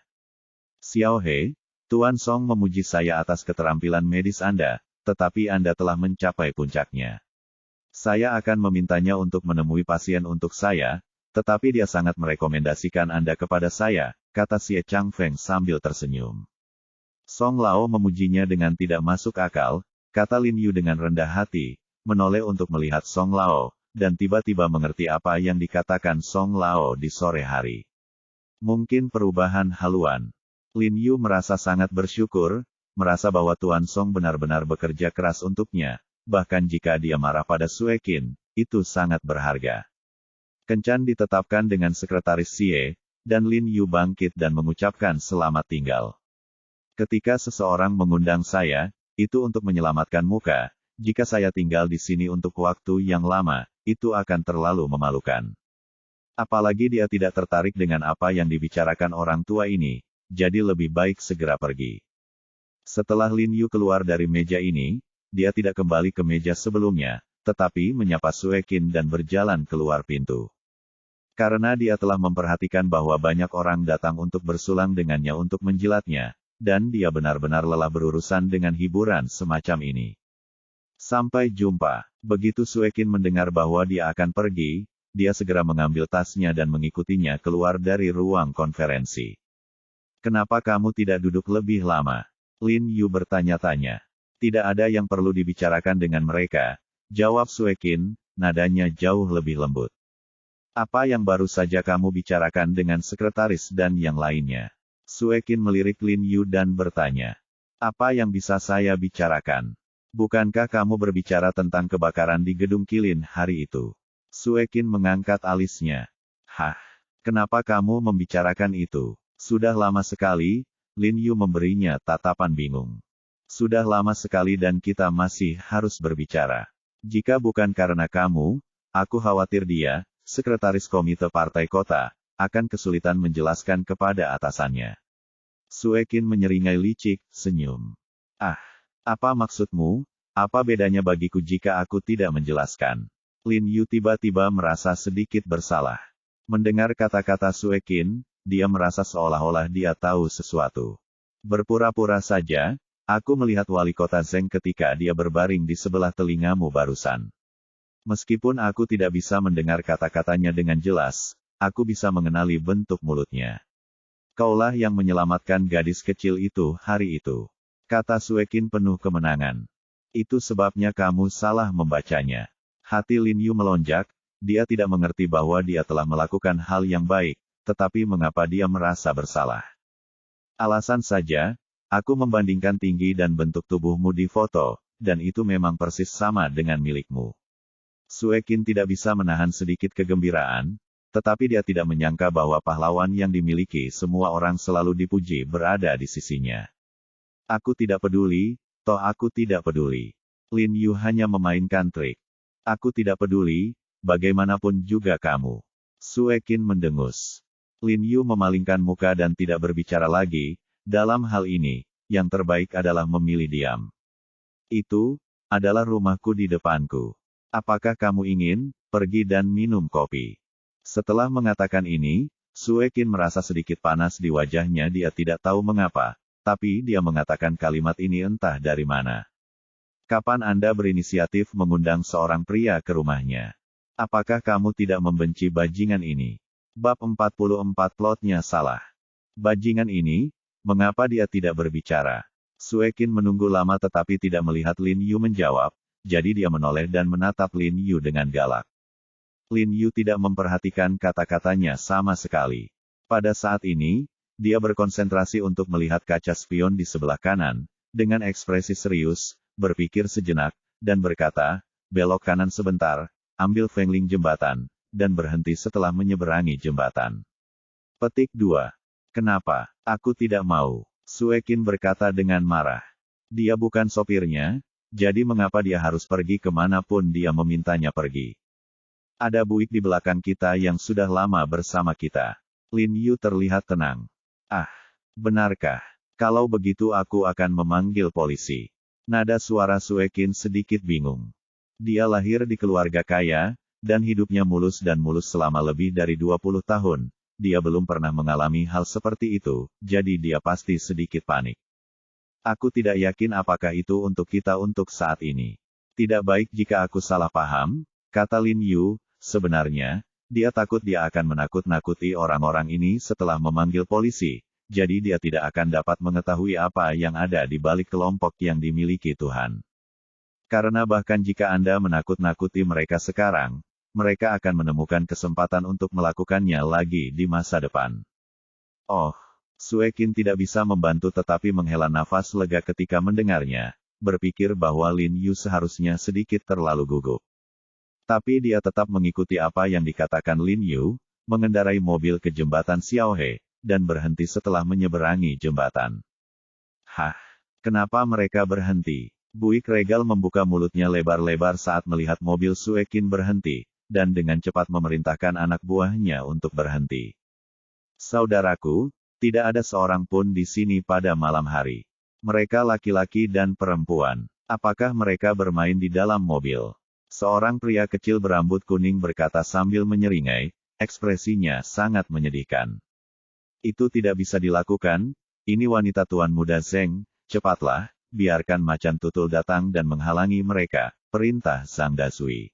Xiao He, Tuan Song memuji saya atas keterampilan medis Anda, tetapi Anda telah mencapai puncaknya. Saya akan memintanya untuk menemui pasien untuk saya, tetapi dia sangat merekomendasikan Anda kepada saya, kata Xie Changfeng sambil tersenyum. Song Lao memujinya dengan tidak masuk akal, kata Lin Yu dengan rendah hati, menoleh untuk melihat Song Lao, dan tiba-tiba mengerti apa yang dikatakan Song Lao di sore hari. Mungkin perubahan haluan. Lin Yu merasa sangat bersyukur, merasa bahwa Tuan Song benar-benar bekerja keras untuknya, bahkan jika dia marah pada Sue Qin, itu sangat berharga. Kencan ditetapkan dengan sekretaris Xie, dan Lin Yu bangkit dan mengucapkan selamat tinggal. Ketika seseorang mengundang saya, itu untuk menyelamatkan muka, Jika saya tinggal di sini untuk waktu yang lama, itu akan terlalu memalukan. Apalagi dia tidak tertarik dengan apa yang dibicarakan orang tua ini, jadi lebih baik segera pergi. Setelah Lin Yu keluar dari meja ini, dia tidak kembali ke meja sebelumnya, tetapi menyapa Sue Qin dan berjalan keluar pintu. Karena dia telah memperhatikan bahwa banyak orang datang untuk bersulang dengannya untuk menjilatnya, dan dia benar-benar lelah berurusan dengan hiburan semacam ini. Sampai jumpa. Begitu Sue Qin mendengar bahwa dia akan pergi, dia segera mengambil tasnya dan mengikutinya keluar dari ruang konferensi. Kenapa kamu tidak duduk lebih lama? Lin Yu bertanya-tanya. Tidak ada yang perlu dibicarakan dengan mereka, jawab Sue Qin, nadanya jauh lebih lembut. Apa yang baru saja kamu bicarakan dengan sekretaris dan yang lainnya? Sue Qin melirik Lin Yu dan bertanya. Apa yang bisa saya bicarakan? Bukankah kamu berbicara tentang kebakaran di gedung Kilin hari itu? Sue Qin mengangkat alisnya. Hah? Kenapa kamu membicarakan itu? Sudah lama sekali, Lin Yu memberinya tatapan bingung. Sudah lama sekali dan kita masih harus berbicara. Jika bukan karena kamu, aku khawatir dia, sekretaris komite partai kota, akan kesulitan menjelaskan kepada atasannya. Sue Qin menyeringai licik, senyum. Ah, apa maksudmu? Apa bedanya bagiku jika aku tidak menjelaskan? Lin Yu tiba-tiba merasa sedikit bersalah. Mendengar kata-kata Sue Qin, dia merasa seolah-olah dia tahu sesuatu. Berpura-pura saja, aku melihat wali kota Zeng ketika dia berbaring di sebelah telingamu barusan. Meskipun aku tidak bisa mendengar kata-katanya dengan jelas, aku bisa mengenali bentuk mulutnya. Kaulah yang menyelamatkan gadis kecil itu hari itu. Kata Sue Qin penuh kemenangan. Itu sebabnya kamu salah membacanya. Hati Lin Yu melonjak, dia tidak mengerti bahwa dia telah melakukan hal yang baik, tetapi mengapa dia merasa bersalah. Alasan saja, aku membandingkan tinggi dan bentuk tubuhmu di foto, dan itu memang persis sama dengan milikmu. Sue Qin tidak bisa menahan sedikit kegembiraan, tetapi dia tidak menyangka bahwa pahlawan yang dimiliki semua orang selalu dipuji berada di sisinya. Aku tidak peduli, toh aku tidak peduli. Lin Yu hanya memainkan trik. Aku tidak peduli, bagaimanapun juga kamu. Sue Qin mendengus. Lin Yu memalingkan muka dan tidak berbicara lagi, dalam hal ini, yang terbaik adalah memilih diam. Itu adalah rumahku di depanku. Apakah kamu ingin pergi dan minum kopi? Setelah mengatakan ini, Sue Qin merasa sedikit panas di wajahnya. Dia tidak tahu mengapa, tapi dia mengatakan kalimat ini entah dari mana. Kapan Anda berinisiatif mengundang seorang pria ke rumahnya? Apakah kamu tidak membenci bajingan ini? Bab 44 plotnya salah. Bajingan ini, mengapa dia tidak berbicara? Sue Qin menunggu lama tetapi tidak melihat Lin Yu menjawab, jadi dia menoleh dan menatap Lin Yu dengan galak. Lin Yu tidak memperhatikan kata-katanya sama sekali. Pada saat ini, dia berkonsentrasi untuk melihat kaca spion di sebelah kanan, dengan ekspresi serius, berpikir sejenak, dan berkata, belok kanan sebentar, ambil Fengling jembatan, dan berhenti setelah menyeberangi jembatan. Petik 2. Kenapa? Aku tidak mau. Sue Qin berkata dengan marah. Dia bukan sopirnya, jadi mengapa dia harus pergi kemanapun dia memintanya pergi? Ada buik di belakang kita yang sudah lama bersama kita. Lin Yu terlihat tenang. Ah, benarkah? Kalau begitu aku akan memanggil polisi. Nada suara Sue Qin sedikit bingung. Dia lahir di keluarga kaya, dan hidupnya mulus dan mulus selama lebih dari 20 tahun. Dia belum pernah mengalami hal seperti itu, jadi dia pasti sedikit panik. Aku tidak yakin apakah itu untuk kita untuk saat ini. Tidak baik jika aku salah paham, kata Lin Yu, sebenarnya, dia takut dia akan menakut-nakuti orang-orang ini setelah memanggil polisi. Jadi dia tidak akan dapat mengetahui apa yang ada di balik kelompok yang dimiliki Tuhan. Karena bahkan jika Anda menakut-nakuti mereka sekarang, mereka akan menemukan kesempatan untuk melakukannya lagi di masa depan. Oh, Sue Qin tidak bisa membantu tetapi menghela nafas lega ketika mendengarnya, berpikir bahwa Lin Yu seharusnya sedikit terlalu gugup. Tapi dia tetap mengikuti apa yang dikatakan Lin Yu, mengendarai mobil ke jembatan Xiaohe, dan berhenti setelah menyeberangi jembatan. Hah? Kenapa mereka berhenti? Buik Regal membuka mulutnya lebar-lebar saat melihat mobil Suekin berhenti, dan dengan cepat memerintahkan anak buahnya untuk berhenti. Saudaraku, tidak ada seorang pun di sini pada malam hari. Mereka laki-laki dan perempuan. Apakah mereka bermain di dalam mobil? Seorang pria kecil berambut kuning berkata sambil menyeringai, ekspresinya sangat menyedihkan. Itu tidak bisa dilakukan, ini wanita tuan muda Zeng, cepatlah, biarkan macan tutul datang dan menghalangi mereka, perintah Zhang Dazui.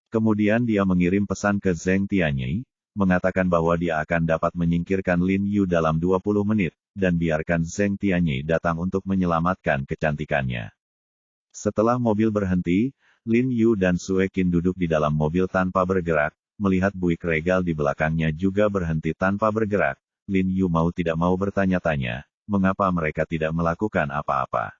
Kemudian dia mengirim pesan ke Zheng Tianyi, mengatakan bahwa dia akan dapat menyingkirkan Lin Yu dalam 20 menit, dan biarkan Zheng Tianyi datang untuk menyelamatkan kecantikannya. Setelah mobil berhenti, Lin Yu dan Suekin duduk di dalam mobil tanpa bergerak, melihat Buik Regal di belakangnya juga berhenti tanpa bergerak. Lin Yu mau tidak mau bertanya-tanya, mengapa mereka tidak melakukan apa-apa.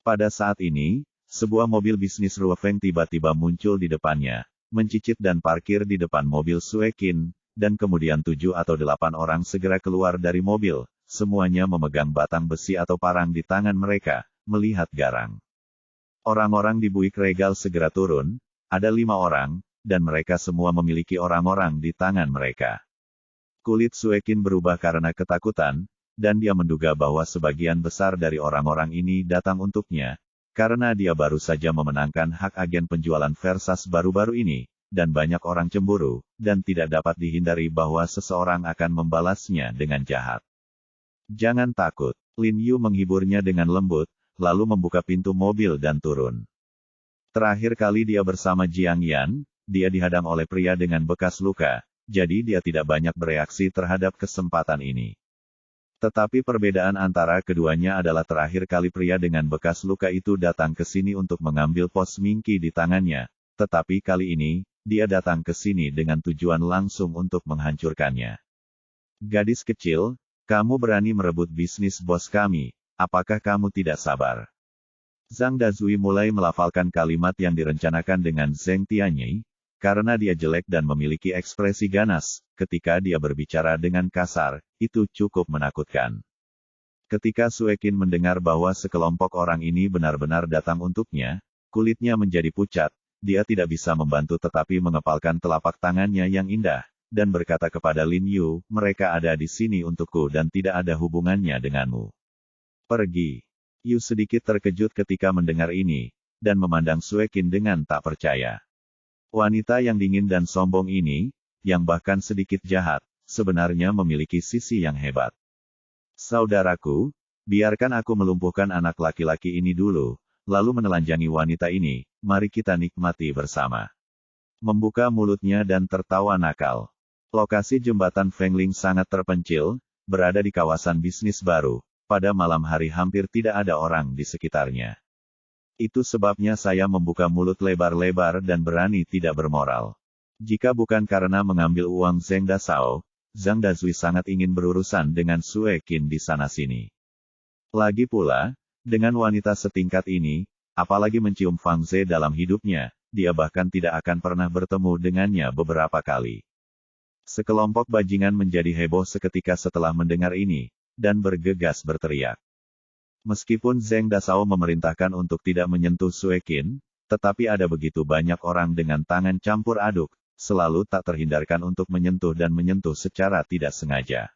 Pada saat ini, sebuah mobil bisnis Ruofeng tiba-tiba muncul di depannya, mencicit dan parkir di depan mobil Suekin, dan kemudian 7 atau 8 orang segera keluar dari mobil, semuanya memegang batang besi atau parang di tangan mereka, melihat garang. Orang-orang di Buik Regal segera turun, ada 5 orang, dan mereka semua memiliki orang-orang di tangan mereka. Kulit Suekin berubah karena ketakutan, dan dia menduga bahwa sebagian besar dari orang-orang ini datang untuknya, karena dia baru saja memenangkan hak agen penjualan Versas baru-baru ini, dan banyak orang cemburu, dan tidak dapat dihindari bahwa seseorang akan membalasnya dengan jahat. Jangan takut, Lin Yu menghiburnya dengan lembut, lalu membuka pintu mobil dan turun. Terakhir kali dia bersama Jiang Yan, dia dihadang oleh pria dengan bekas luka, jadi dia tidak banyak bereaksi terhadap kesempatan ini. Tetapi perbedaan antara keduanya adalah terakhir kali pria dengan bekas luka itu datang ke sini untuk mengambil pos Mingki di tangannya, tetapi kali ini, dia datang ke sini dengan tujuan langsung untuk menghancurkannya. Gadis kecil, kamu berani merebut bisnis bos kami. Apakah kamu tidak sabar? Zhang Dazui mulai melafalkan kalimat yang direncanakan dengan Zheng Tianyi, karena dia jelek dan memiliki ekspresi ganas, ketika dia berbicara dengan kasar, itu cukup menakutkan. Ketika Suekin mendengar bahwa sekelompok orang ini benar-benar datang untuknya, kulitnya menjadi pucat, dia tidak bisa membantu tetapi mengepalkan telapak tangannya yang indah, dan berkata kepada Lin Yu, mereka ada di sini untukku dan tidak ada hubungannya denganmu. Pergi. Yu sedikit terkejut ketika mendengar ini, dan memandang Suekin dengan tak percaya. Wanita yang dingin dan sombong ini, yang bahkan sedikit jahat, sebenarnya memiliki sisi yang hebat. Saudaraku, biarkan aku melumpuhkan anak laki-laki ini dulu, lalu menelanjangi wanita ini, mari kita nikmati bersama. Membuka mulutnya dan tertawa nakal. Lokasi jembatan Fengling sangat terpencil, berada di kawasan bisnis baru. Pada malam hari hampir tidak ada orang di sekitarnya. Itu sebabnya saya membuka mulut lebar-lebar dan berani tidak bermoral. Jika bukan karena mengambil uang Zheng Dasao, Zhang Dazui sangat ingin berurusan dengan Suekin di sana-sini. Lagi pula, dengan wanita setingkat ini, apalagi mencium Fang Ze dalam hidupnya, dia bahkan tidak akan pernah bertemu dengannya beberapa kali. Sekelompok bajingan menjadi heboh seketika setelah mendengar ini, dan bergegas berteriak. Meskipun Zheng Dasao memerintahkan untuk tidak menyentuh Suekin, tetapi ada begitu banyak orang dengan tangan campur aduk, selalu tak terhindarkan untuk menyentuh dan menyentuh secara tidak sengaja.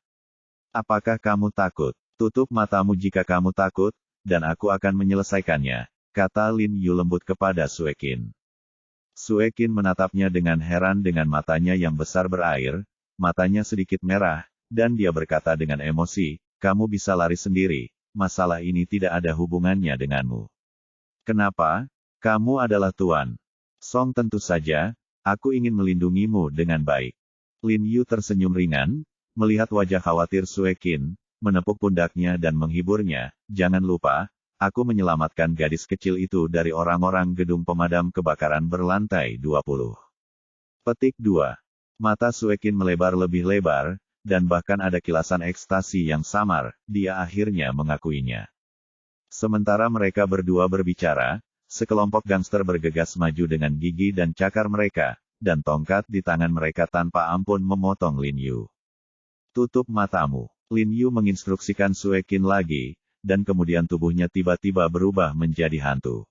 Apakah kamu takut? Tutup matamu jika kamu takut, dan aku akan menyelesaikannya, kata Lin Yu lembut kepada Suekin. Suekin menatapnya dengan heran dengan matanya yang besar berair, matanya sedikit merah, dan dia berkata dengan emosi, kamu bisa lari sendiri, masalah ini tidak ada hubungannya denganmu. Kenapa? Kamu adalah Tuan Song tentu saja, aku ingin melindungimu dengan baik. Lin Yu tersenyum ringan, melihat wajah khawatir Suekin, menepuk pundaknya dan menghiburnya, jangan lupa, aku menyelamatkan gadis kecil itu dari orang-orang gedung pemadam kebakaran berlantai 20. Petik 2. Mata Suekin melebar lebih lebar, dan bahkan ada kilasan ekstasi yang samar, dia akhirnya mengakuinya. Sementara mereka berdua berbicara, sekelompok gangster bergegas maju dengan gigi dan cakar mereka, dan tongkat di tangan mereka tanpa ampun memotong Lin Yu. Tutup matamu. Lin Yu menginstruksikan Suekin lagi, dan kemudian tubuhnya tiba-tiba berubah menjadi hantu.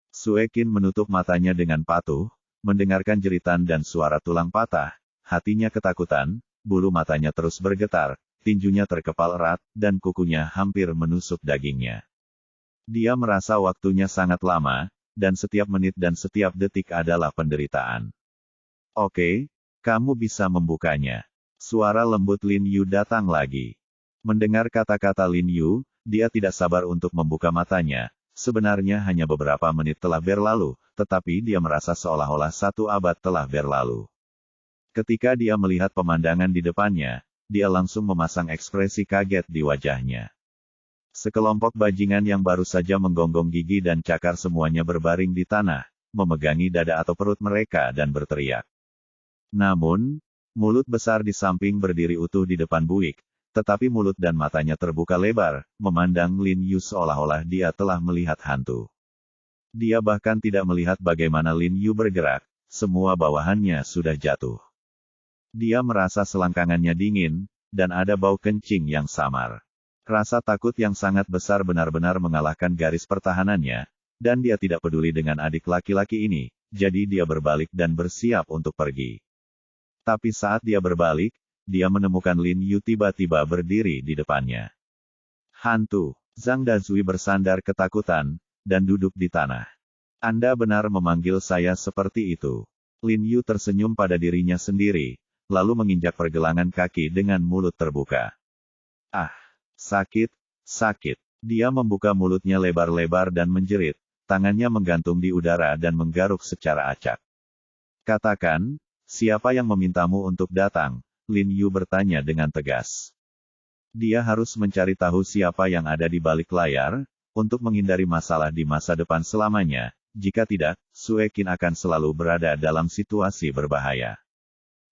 Sue Qin menutup matanya dengan patuh, mendengarkan jeritan dan suara tulang patah, hatinya ketakutan, bulu matanya terus bergetar, tinjunya terkepal erat, dan kukunya hampir menusuk dagingnya. Dia merasa waktunya sangat lama, dan setiap menit dan setiap detik adalah penderitaan. Oke, kamu bisa membukanya. Suara lembut Lin Yu datang lagi. Mendengar kata-kata Lin Yu, dia tidak sabar untuk membuka matanya. Sebenarnya hanya beberapa menit telah berlalu, tetapi dia merasa seolah-olah 1 abad telah berlalu. Ketika dia melihat pemandangan di depannya, dia langsung memasang ekspresi kaget di wajahnya. Sekelompok bajingan yang baru saja menggonggong gigi dan cakar semuanya berbaring di tanah, memegangi dada atau perut mereka dan berteriak. Namun, mulut besar di samping berdiri utuh di depan Buik, tetapi mulut dan matanya terbuka lebar, memandang Lin Yu seolah-olah dia telah melihat hantu. Dia bahkan tidak melihat bagaimana Lin Yu bergerak, semua bawahannya sudah jatuh. Dia merasa selangkangannya dingin, dan ada bau kencing yang samar. Rasa takut yang sangat besar benar-benar mengalahkan garis pertahanannya, dan dia tidak peduli dengan adik laki-laki ini, jadi dia berbalik dan bersiap untuk pergi. Tapi saat dia berbalik, dia menemukan Lin Yu tiba-tiba berdiri di depannya. Hantu, Zhang Dazui bersandar ketakutan, dan duduk di tanah. Anda benar memanggil saya seperti itu. Lin Yu tersenyum pada dirinya sendiri, lalu menginjak pergelangan kaki dengan mulut terbuka. Ah, sakit, sakit. Dia membuka mulutnya lebar-lebar dan menjerit, tangannya menggantung di udara dan menggaruk secara acak. Katakan, siapa yang memintamu untuk datang? Lin Yu bertanya dengan tegas. Dia harus mencari tahu siapa yang ada di balik layar, untuk menghindari masalah di masa depan selamanya, jika tidak, Sue Qin akan selalu berada dalam situasi berbahaya.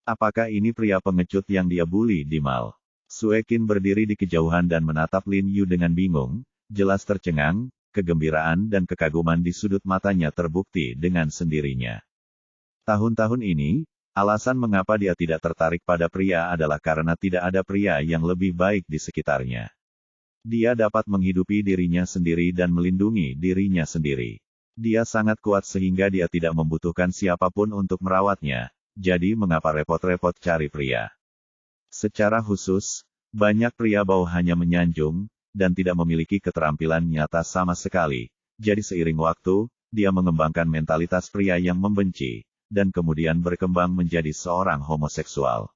Apakah ini pria pengecut yang dia bully di mal? Sue Qin berdiri di kejauhan dan menatap Lin Yu dengan bingung, jelas tercengang, kegembiraan dan kekaguman di sudut matanya terbukti dengan sendirinya. Tahun-tahun ini, alasan mengapa dia tidak tertarik pada pria adalah karena tidak ada pria yang lebih baik di sekitarnya. Dia dapat menghidupi dirinya sendiri dan melindungi dirinya sendiri. Dia sangat kuat sehingga dia tidak membutuhkan siapapun untuk merawatnya, jadi mengapa repot-repot cari pria? Secara khusus, banyak pria bau hanya menyanjung, dan tidak memiliki keterampilan nyata sama sekali. Jadi seiring waktu, dia mengembangkan mentalitas pria yang membenci, dan kemudian berkembang menjadi seorang homoseksual.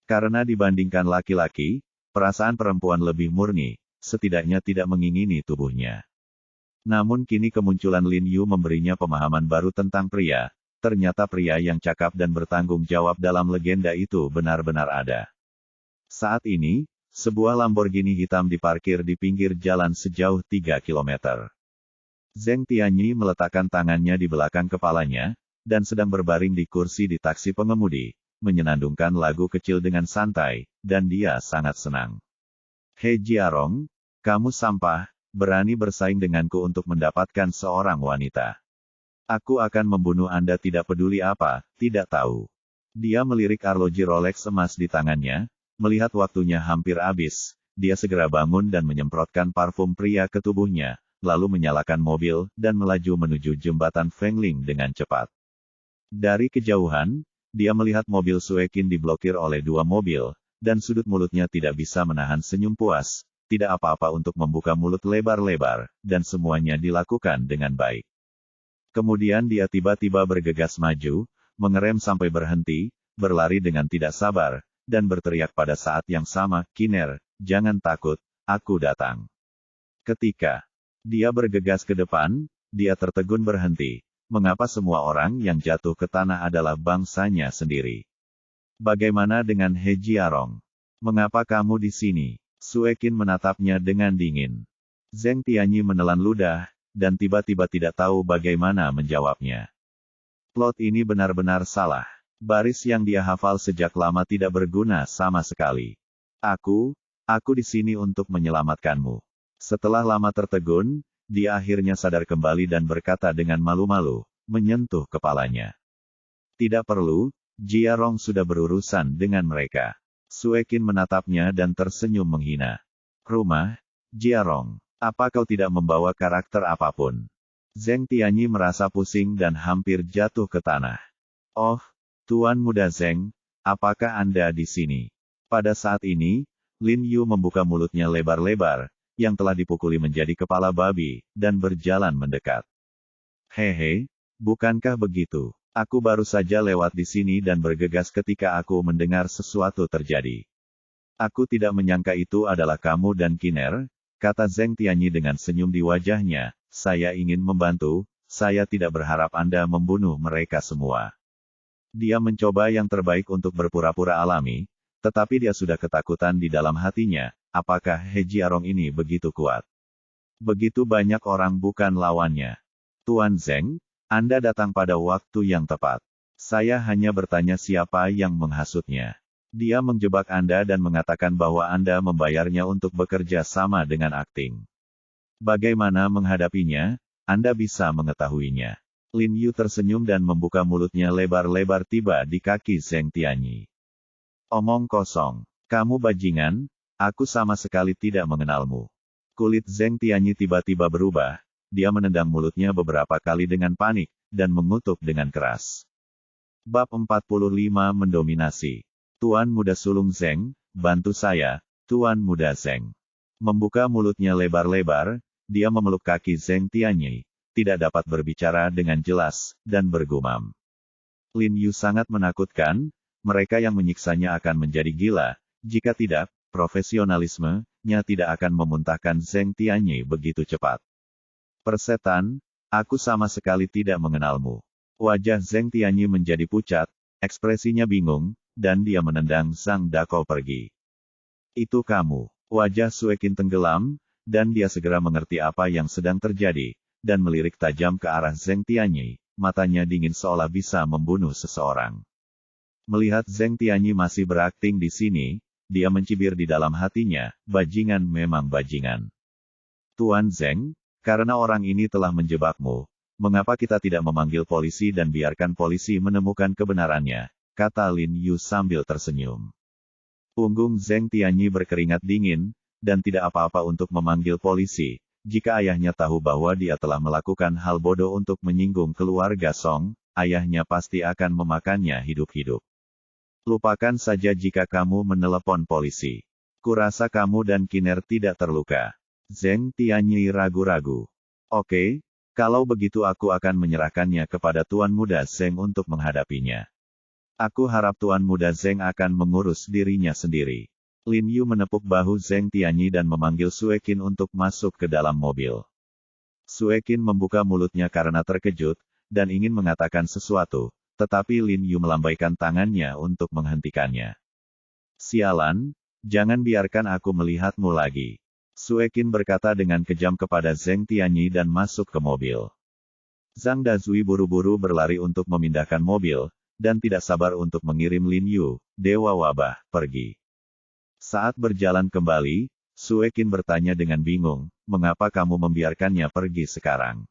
Karena dibandingkan laki-laki, perasaan perempuan lebih murni, setidaknya tidak mengingini tubuhnya. Namun kini kemunculan Lin Yu memberinya pemahaman baru tentang pria, ternyata pria yang cakap dan bertanggung jawab dalam legenda itu benar-benar ada. Saat ini, sebuah Lamborghini hitam diparkir di pinggir jalan sejauh 3 km. Zheng Tianyi meletakkan tangannya di belakang kepalanya, dan sedang berbaring di kursi di taksi pengemudi, menyenandungkan lagu kecil dengan santai, dan dia sangat senang. He Jiarong, kamu sampah, berani bersaing denganku untuk mendapatkan seorang wanita. Aku akan membunuh Anda tidak peduli apa, tidak tahu. Dia melirik arloji Rolex emas di tangannya, melihat waktunya hampir habis, dia segera bangun dan menyemprotkan parfum pria ke tubuhnya, lalu menyalakan mobil, dan melaju menuju jembatan Fengling dengan cepat. Dari kejauhan, dia melihat mobil Sue Qin diblokir oleh 2 mobil, dan sudut mulutnya tidak bisa menahan senyum puas, tidak apa-apa untuk membuka mulut lebar-lebar, dan semuanya dilakukan dengan baik. Kemudian dia tiba-tiba bergegas maju, mengerem sampai berhenti, berlari dengan tidak sabar, dan berteriak pada saat yang sama, "Kiner, jangan takut, aku datang." Ketika dia bergegas ke depan, dia tertegun berhenti. Mengapa semua orang yang jatuh ke tanah adalah bangsanya sendiri? Bagaimana dengan He Jiarong? Mengapa kamu di sini? Sue Qin menatapnya dengan dingin. Zheng Tianyi menelan ludah, dan tiba-tiba tidak tahu bagaimana menjawabnya. Plot ini benar-benar salah. Baris yang dia hafal sejak lama tidak berguna sama sekali. Aku di sini untuk menyelamatkanmu. Setelah lama tertegun, dia akhirnya sadar kembali dan berkata dengan malu-malu, menyentuh kepalanya. Tidak perlu, Jiarong sudah berurusan dengan mereka. Sue Qin menatapnya dan tersenyum menghina. Rumah, Jiarong, apa kau tidak membawa karakter apapun? Zheng Tianyi merasa pusing dan hampir jatuh ke tanah. Oh, Tuan Muda Zheng, apakah Anda di sini? Pada saat ini, Lin Yu membuka mulutnya lebar-lebar, yang telah dipukuli menjadi kepala babi, dan berjalan mendekat. Hehe, bukankah begitu? Aku baru saja lewat di sini dan bergegas ketika aku mendengar sesuatu terjadi. Aku tidak menyangka itu adalah kamu dan Kiner, kata Zheng Tianyi dengan senyum di wajahnya. Saya ingin membantu, saya tidak berharap Anda membunuh mereka semua. Dia mencoba yang terbaik untuk berpura-pura alami, tetapi dia sudah ketakutan di dalam hatinya, apakah He Jiarong ini begitu kuat? Begitu banyak orang bukan lawannya. Tuan Zheng, Anda datang pada waktu yang tepat. Saya hanya bertanya siapa yang menghasutnya. Dia menjebak Anda dan mengatakan bahwa Anda membayarnya untuk bekerja sama dengan akting. Bagaimana menghadapinya? Anda bisa mengetahuinya. Lin Yu tersenyum dan membuka mulutnya lebar-lebar tiba di kaki Zheng Tianyi. Omong kosong. Kamu bajingan, aku sama sekali tidak mengenalmu. Kulit Zheng Tianyi tiba-tiba berubah, dia menendang mulutnya beberapa kali dengan panik, dan mengutuk dengan keras. Bab 45 mendominasi. Tuan Muda Sulung Zheng, bantu saya, Tuan Muda Zheng. Membuka mulutnya lebar-lebar, dia memeluk kaki Zheng Tianyi, tidak dapat berbicara dengan jelas, dan bergumam. Lin Yu sangat menakutkan, mereka yang menyiksanya akan menjadi gila, jika tidak, profesionalisme-nya tidak akan memuntahkan Zheng Tianyi begitu cepat. Persetan, aku sama sekali tidak mengenalmu. Wajah Zheng Tianyi menjadi pucat, ekspresinya bingung, dan dia menendang Zhang Dako pergi. Itu kamu. Wajah Suekin tenggelam, dan dia segera mengerti apa yang sedang terjadi, dan melirik tajam ke arah Zheng Tianyi, matanya dingin seolah bisa membunuh seseorang. Melihat Zheng Tianyi masih berakting di sini, dia mencibir di dalam hatinya, bajingan memang bajingan. Tuan Zheng, karena orang ini telah menjebakmu, mengapa kita tidak memanggil polisi dan biarkan polisi menemukan kebenarannya, kata Lin Yu sambil tersenyum. Punggung Zheng Tianyi berkeringat dingin, dan tidak apa-apa untuk memanggil polisi, jika ayahnya tahu bahwa dia telah melakukan hal bodoh untuk menyinggung keluarga Song, ayahnya pasti akan memakannya hidup-hidup. Lupakan saja jika kamu menelepon polisi. Kurasa kamu dan Kiner tidak terluka. Zheng Tianyi ragu-ragu. Oke, kalau begitu aku akan menyerahkannya kepada Tuan Muda Zheng untuk menghadapinya. Aku harap Tuan Muda Zheng akan mengurus dirinya sendiri. Lin Yu menepuk bahu Zheng Tianyi dan memanggil Suekin untuk masuk ke dalam mobil. Suekin membuka mulutnya karena terkejut, dan ingin mengatakan sesuatu, tetapi Lin Yu melambaikan tangannya untuk menghentikannya. Sialan, jangan biarkan aku melihatmu lagi. Suekin berkata dengan kejam kepada Zheng Tianyi dan masuk ke mobil. Zhang Dazui buru-buru berlari untuk memindahkan mobil, dan tidak sabar untuk mengirim Lin Yu, Dewa Wabah, pergi. Saat berjalan kembali, Suekin bertanya dengan bingung, mengapa kamu membiarkannya pergi sekarang?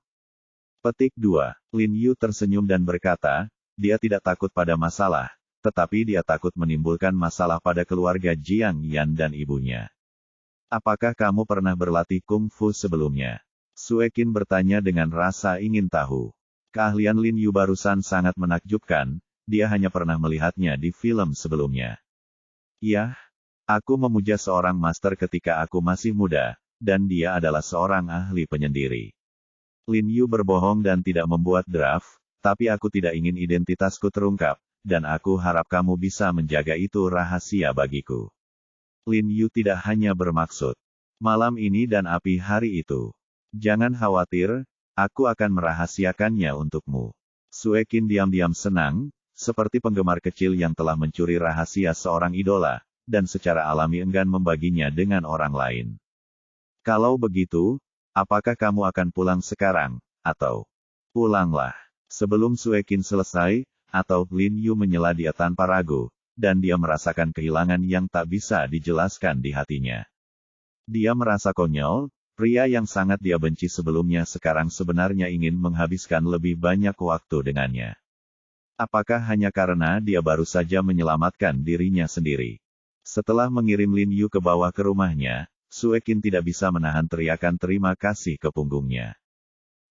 Petik 2. Lin Yu tersenyum dan berkata, dia tidak takut pada masalah, tetapi dia takut menimbulkan masalah pada keluarga Jiang Yan dan ibunya. Apakah kamu pernah berlatih kungfu sebelumnya? Suekin bertanya dengan rasa ingin tahu. Keahlian Lin Yu barusan sangat menakjubkan, dia hanya pernah melihatnya di film sebelumnya. Yah, aku memuja seorang master ketika aku masih muda, dan dia adalah seorang ahli penyendiri. Lin Yu berbohong dan tidak membuat draft, tapi aku tidak ingin identitasku terungkap, dan aku harap kamu bisa menjaga itu rahasia bagiku. Lin Yu tidak hanya bermaksud malam ini dan api hari itu. Jangan khawatir, aku akan merahasiakannya untukmu. Suekin diam-diam senang, seperti penggemar kecil yang telah mencuri rahasia seorang idola, dan secara alami enggan membaginya dengan orang lain. Kalau begitu, apakah kamu akan pulang sekarang, atau pulanglah? Sebelum Suekin selesai, atau Lin Yu menyela dia tanpa ragu, dan dia merasakan kehilangan yang tak bisa dijelaskan di hatinya. Dia merasa konyol, pria yang sangat dia benci sebelumnya sekarang sebenarnya ingin menghabiskan lebih banyak waktu dengannya. Apakah hanya karena dia baru saja menyelamatkan dirinya sendiri? Setelah mengirim Lin Yu ke bawah ke rumahnya, Suekin tidak bisa menahan teriakan terima kasih ke punggungnya.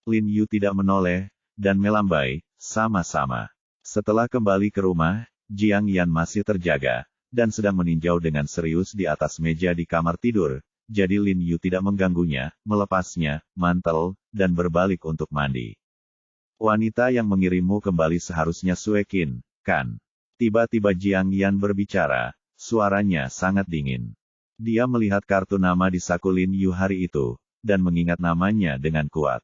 Lin Yu tidak menoleh, dan melambai, sama-sama. Setelah kembali ke rumah, Jiang Yan masih terjaga, dan sedang meninjau dengan serius di atas meja di kamar tidur, jadi Lin Yu tidak mengganggunya, melepasnya, mantel, dan berbalik untuk mandi. Wanita yang mengirimmu kembali seharusnya Suekin, kan? Tiba-tiba Jiang Yan berbicara, suaranya sangat dingin. Dia melihat kartu nama di saku Lin Yu hari itu, dan mengingat namanya dengan kuat.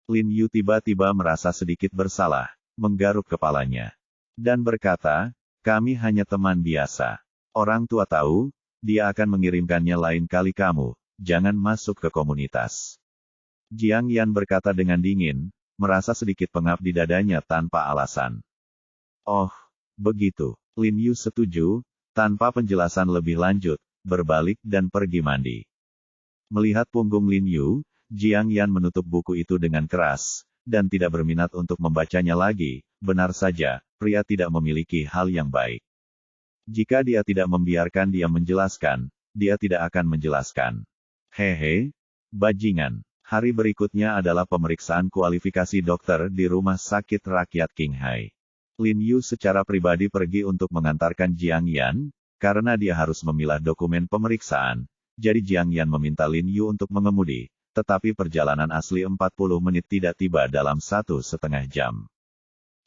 Lin Yu tiba-tiba merasa sedikit bersalah, menggaruk kepalanya. Dan berkata, kami hanya teman biasa. Orang tua tahu, dia akan mengirimkannya lain kali kamu, jangan masuk ke komunitas. Jiang Yan berkata dengan dingin, merasa sedikit pengap di dadanya tanpa alasan. Oh, begitu. Lin Yu setuju, tanpa penjelasan lebih lanjut, berbalik dan pergi mandi. Melihat punggung Lin Yu, Jiang Yan menutup buku itu dengan keras, dan tidak berminat untuk membacanya lagi. Benar saja, pria tidak memiliki hal yang baik. Jika dia tidak membiarkan dia menjelaskan, dia tidak akan menjelaskan. Hehe, bajingan. Hari berikutnya adalah pemeriksaan kualifikasi dokter di Rumah Sakit Rakyat Qinghai. Lin Yu secara pribadi pergi untuk mengantarkan Jiang Yan, karena dia harus memilah dokumen pemeriksaan, jadi Jiang Yan meminta Lin Yu untuk mengemudi, tetapi perjalanan asli 40 menit tidak tiba dalam 1,5 jam.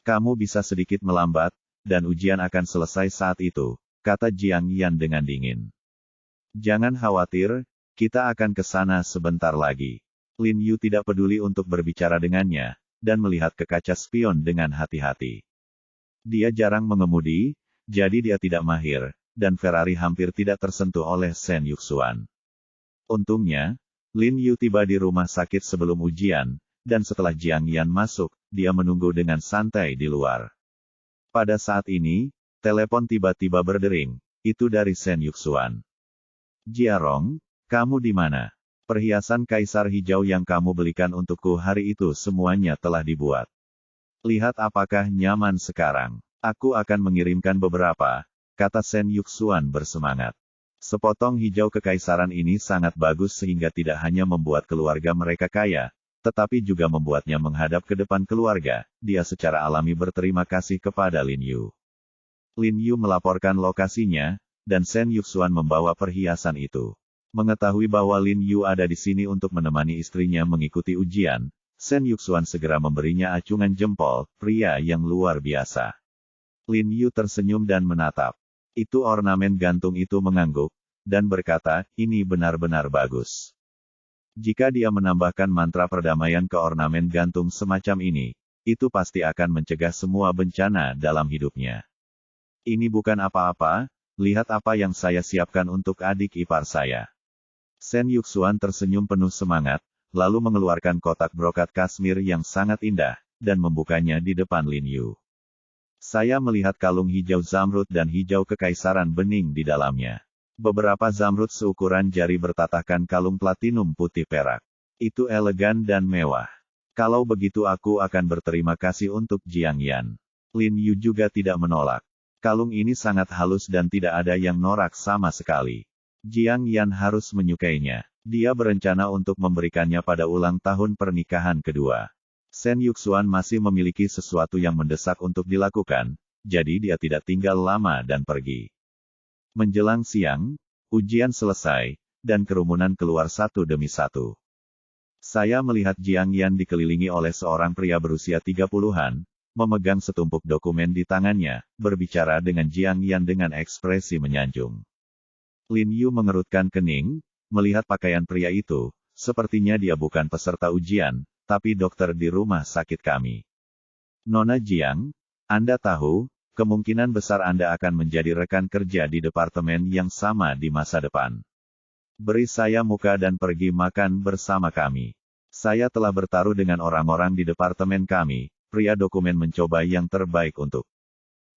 Kamu bisa sedikit melambat, dan ujian akan selesai saat itu, kata Jiang Yan dengan dingin. Jangan khawatir, kita akan ke sana sebentar lagi. Lin Yu tidak peduli untuk berbicara dengannya, dan melihat ke kaca spion dengan hati-hati. Dia jarang mengemudi, jadi dia tidak mahir, dan Ferrari hampir tidak tersentuh oleh Shen Yuxuan. Untungnya, Lin Yu tiba di rumah sakit sebelum ujian, dan setelah Jiang Yan masuk, dia menunggu dengan santai di luar. Pada saat ini, telepon tiba-tiba berdering, itu dari Shen Yuxuan. Jiarong, kamu di mana? Perhiasan kaisar hijau yang kamu belikan untukku hari itu semuanya telah dibuat. Lihat apakah nyaman sekarang. Aku akan mengirimkan beberapa, kata Shen Yuxuan bersemangat. Sepotong hijau kekaisaran ini sangat bagus sehingga tidak hanya membuat keluarga mereka kaya, tetapi juga membuatnya menghadap ke depan keluarga. Dia secara alami berterima kasih kepada Lin Yu. Lin Yu melaporkan lokasinya, dan Shen Yuxuan membawa perhiasan itu. Mengetahui bahwa Lin Yu ada di sini untuk menemani istrinya mengikuti ujian, Shen Yuxuan segera memberinya acungan jempol, pria yang luar biasa. Lin Yu tersenyum dan menatap. Itu ornamen gantung itu mengangguk, dan berkata, ini benar-benar bagus. Jika dia menambahkan mantra perdamaian ke ornamen gantung semacam ini, itu pasti akan mencegah semua bencana dalam hidupnya. Ini bukan apa-apa, lihat apa yang saya siapkan untuk adik ipar saya. Shen Yuxuan tersenyum penuh semangat, lalu mengeluarkan kotak brokat kasmir yang sangat indah, dan membukanya di depan Lin Yu. Saya melihat kalung hijau zamrud dan hijau kekaisaran bening di dalamnya. Beberapa zamrud seukuran jari bertatahkan kalung platinum putih perak. Itu elegan dan mewah. Kalau begitu aku akan berterima kasih untuk Jiang Yan. Lin Yu juga tidak menolak. Kalung ini sangat halus dan tidak ada yang norak sama sekali. Jiang Yan harus menyukainya. Dia berencana untuk memberikannya pada ulang tahun pernikahan kedua. Shen Yuxuan masih memiliki sesuatu yang mendesak untuk dilakukan, jadi dia tidak tinggal lama dan pergi. Menjelang siang, ujian selesai, dan kerumunan keluar satu demi satu. Saya melihat Jiang Yan dikelilingi oleh seorang pria berusia 30-an, memegang setumpuk dokumen di tangannya, berbicara dengan Jiang Yan dengan ekspresi menyanjung. Lin Yu mengerutkan kening, melihat pakaian pria itu, sepertinya dia bukan peserta ujian, tapi dokter di rumah sakit kami. Nona Jiang, Anda tahu, kemungkinan besar Anda akan menjadi rekan kerja di departemen yang sama di masa depan. Beri saya muka dan pergi makan bersama kami. Saya telah bertaruh dengan orang-orang di departemen kami, pria dokumen mencoba yang terbaik untuk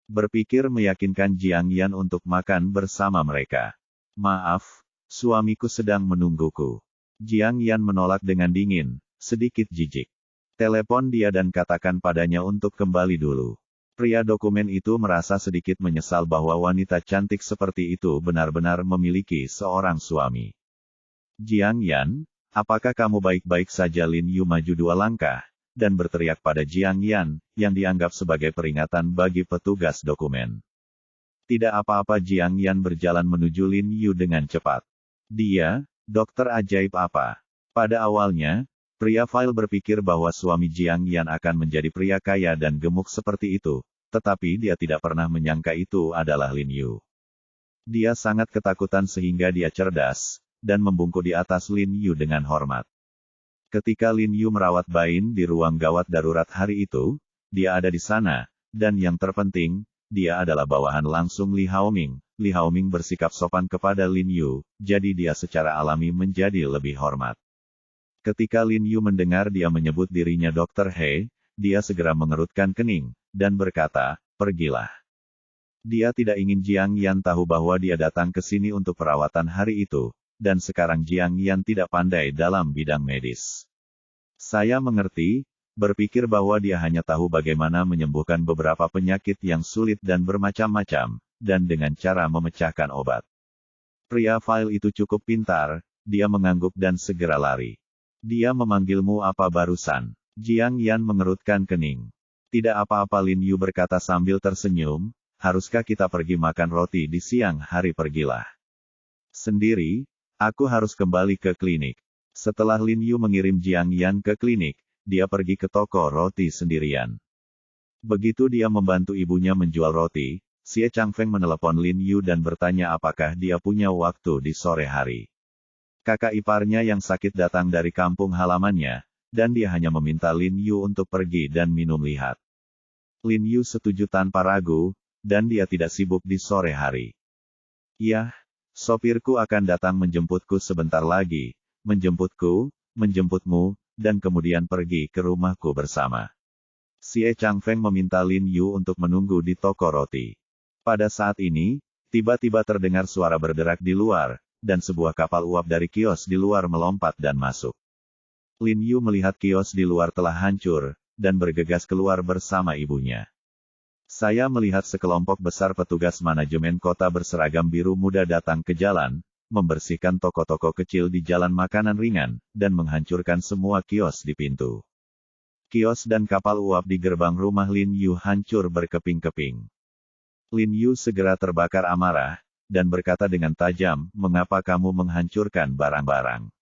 berpikir meyakinkan Jiang Yan untuk makan bersama mereka. Maaf, suamiku sedang menungguku. Jiang Yan menolak dengan dingin, sedikit jijik. Telepon dia dan katakan padanya untuk kembali dulu. Pria dokumen itu merasa sedikit menyesal bahwa wanita cantik seperti itu benar-benar memiliki seorang suami. Jiang Yan, apakah kamu baik-baik saja? Lin Yu maju 2 langkah, dan berteriak pada Jiang Yan, yang dianggap sebagai peringatan bagi petugas dokumen. Tidak apa-apa. Jiang Yan berjalan menuju Lin Yu dengan cepat. Dia, dokter ajaib apa? Pada awalnya, pria File berpikir bahwa suami Jiang Yan akan menjadi pria kaya dan gemuk seperti itu, tetapi dia tidak pernah menyangka itu adalah Lin Yu. Dia sangat ketakutan sehingga dia cerdas, dan membungkuk di atas Lin Yu dengan hormat. Ketika Lin Yu merawat Bain di ruang gawat darurat hari itu, dia ada di sana, dan yang terpenting, dia adalah bawahan langsung Li Haoming. Li Haoming bersikap sopan kepada Lin Yu, jadi dia secara alami menjadi lebih hormat. Ketika Lin Yu mendengar dia menyebut dirinya Dr. He, dia segera mengerutkan kening, dan berkata, pergilah. Dia tidak ingin Jiang Yan tahu bahwa dia datang ke sini untuk perawatan hari itu, dan sekarang Jiang Yan tidak pandai dalam bidang medis. Saya mengerti, berpikir bahwa dia hanya tahu bagaimana menyembuhkan beberapa penyakit yang sulit dan bermacam-macam, dan dengan cara memecahkan obat. Pria File itu cukup pintar, dia mengangguk dan segera lari. Dia memanggilmu apa barusan? Jiang Yan mengerutkan kening. Tidak apa-apa. Lin Yu berkata sambil tersenyum, haruskah kita pergi makan roti di siang hari? Pergilah. Sendiri, aku harus kembali ke klinik. Setelah Lin Yu mengirim Jiang Yan ke klinik, dia pergi ke toko roti sendirian. Begitu dia membantu ibunya menjual roti, Xie Changfeng menelepon Lin Yu dan bertanya apakah dia punya waktu di sore hari. Kakak iparnya yang sakit datang dari kampung halamannya, dan dia hanya meminta Lin Yu untuk pergi dan minum lihat. Lin Yu setuju tanpa ragu, dan dia tidak sibuk di sore hari. Iya, sopirku akan datang menjemputku sebentar lagi, menjemputku, menjemputmu, dan kemudian pergi ke rumahku bersama. Xie Changfeng meminta Lin Yu untuk menunggu di toko roti. Pada saat ini, tiba-tiba terdengar suara berderak di luar, dan sebuah kapal uap dari kios di luar melompat dan masuk. Lin Yu melihat kios di luar telah hancur, dan bergegas keluar bersama ibunya. Saya melihat sekelompok besar petugas manajemen kota berseragam biru muda datang ke jalan, membersihkan toko-toko kecil di jalan makanan ringan, dan menghancurkan semua kios di pintu. Kios dan kapal uap di gerbang rumah Lin Yu hancur berkeping-keping. Lin Yu segera terbakar amarah, dan berkata dengan tajam, mengapa kamu menghancurkan barang-barang?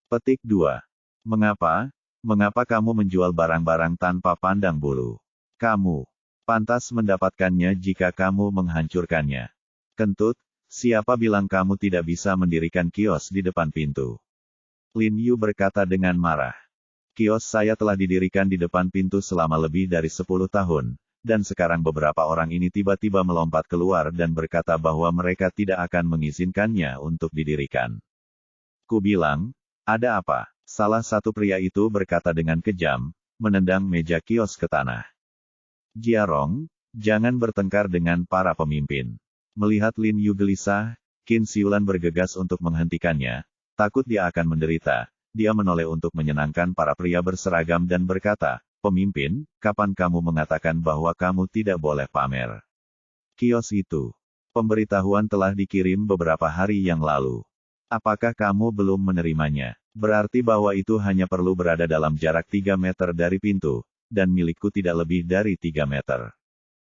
Petik 2. Mengapa? Mengapa kamu menjual barang-barang tanpa pandang bulu? Kamu pantas mendapatkannya jika kamu menghancurkannya. Kentut, siapa bilang kamu tidak bisa mendirikan kios di depan pintu? Lin Yu berkata dengan marah. Kios saya telah didirikan di depan pintu selama lebih dari 10 tahun. Dan sekarang beberapa orang ini tiba-tiba melompat keluar dan berkata bahwa mereka tidak akan mengizinkannya untuk didirikan. Ku bilang, ada apa? Salah satu pria itu berkata dengan kejam, menendang meja kios ke tanah. Jiarong, jangan bertengkar dengan para pemimpin. Melihat Lin Yu gelisah, Qin Siulan bergegas untuk menghentikannya, takut dia akan menderita. Dia menoleh untuk menyenangkan para pria berseragam dan berkata, pemimpin, kapan kamu mengatakan bahwa kamu tidak boleh pamer? Kios itu. Pemberitahuan telah dikirim beberapa hari yang lalu. Apakah kamu belum menerimanya? Berarti bahwa itu hanya perlu berada dalam jarak 3 meter dari pintu, dan milikku tidak lebih dari 3 meter.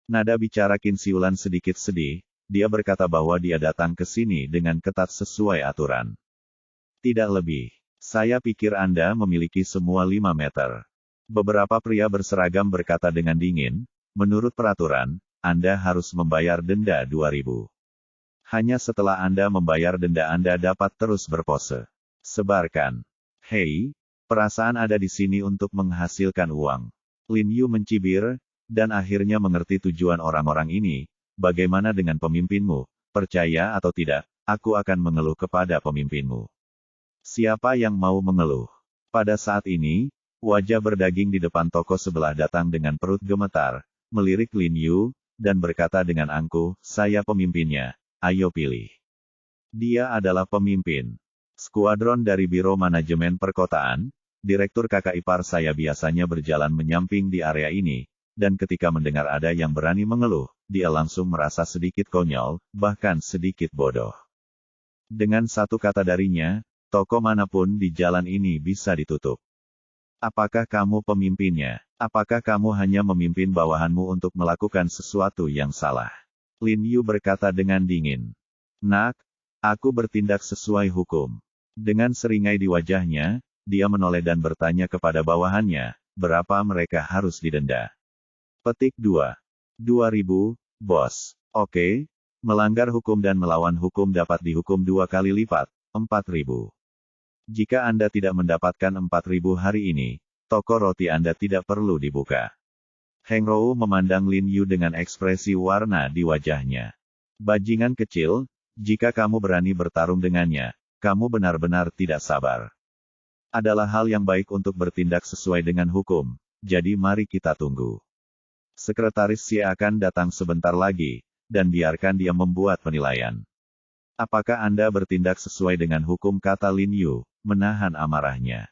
Nada bicara Qin Siulan sedikit sedih, dia berkata bahwa dia datang ke sini dengan ketat sesuai aturan. Tidak lebih. Saya pikir Anda memiliki semua 5 meter. Beberapa pria berseragam berkata dengan dingin, menurut peraturan, Anda harus membayar denda 2.000. Hanya setelah Anda membayar denda Anda dapat terus berpose. Sebarkan. Hei, perasaan ada di sini untuk menghasilkan uang. Lin Yu mencibir, dan akhirnya mengerti tujuan orang-orang ini. Bagaimana dengan pemimpinmu? Percaya atau tidak, aku akan mengeluh kepada pemimpinmu. Siapa yang mau mengeluh? Pada saat ini, wajah berdaging di depan toko sebelah datang dengan perut gemetar, melirik Lin Yu, dan berkata dengan angkuh, saya pemimpinnya, ayo pilih. Dia adalah pemimpin. Skuadron dari Biro Manajemen Perkotaan, Direktur kakak ipar saya biasanya berjalan menyamping di area ini, dan ketika mendengar ada yang berani mengeluh, dia langsung merasa sedikit konyol, bahkan sedikit bodoh. Dengan satu kata darinya, Toko manapun di jalan ini bisa ditutup. Apakah kamu pemimpinnya? Apakah kamu hanya memimpin bawahanmu untuk melakukan sesuatu yang salah? Lin Yu berkata dengan dingin. Nak, aku bertindak sesuai hukum. Dengan seringai di wajahnya, dia menoleh dan bertanya kepada bawahannya, berapa mereka harus didenda. Petik 2. 2.000, bos. Oke, melanggar hukum dan melawan hukum dapat dihukum 2 kali lipat, 4.000. Jika Anda tidak mendapatkan 4.000 hari ini, toko roti Anda tidak perlu dibuka. Heng Rou memandang Lin Yu dengan ekspresi warna di wajahnya. Bajingan kecil, jika kamu berani bertarung dengannya, kamu benar-benar tidak sabar. Adalah hal yang baik untuk bertindak sesuai dengan hukum, jadi mari kita tunggu. Sekretaris Xie akan datang sebentar lagi, dan biarkan dia membuat penilaian. Apakah Anda bertindak sesuai dengan hukum, kata Lin Yu, menahan amarahnya.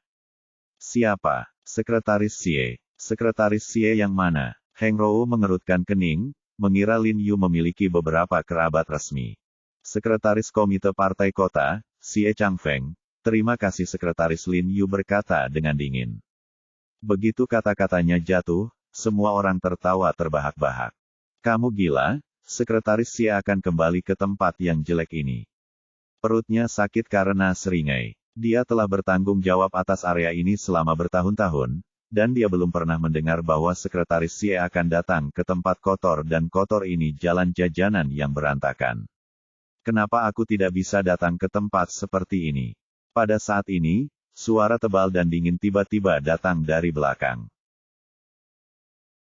Siapa? Sekretaris Xie. Sekretaris Xie yang mana? Heng Rou mengerutkan kening, mengira Lin Yu memiliki beberapa kerabat resmi. Sekretaris Komite Partai Kota, Xie Changfeng. Terima kasih, Sekretaris Lin Yu berkata dengan dingin. Begitu kata-katanya jatuh, semua orang tertawa terbahak-bahak. Kamu gila? Sekretaris Xie akan kembali ke tempat yang jelek ini. Perutnya sakit karena seringai. Dia telah bertanggung jawab atas area ini selama bertahun-tahun, dan dia belum pernah mendengar bahwa Sekretaris Xie akan datang ke tempat kotor dan kotor ini, jalan jajanan yang berantakan. Kenapa aku tidak bisa datang ke tempat seperti ini? Pada saat ini, suara tebal dan dingin tiba-tiba datang dari belakang.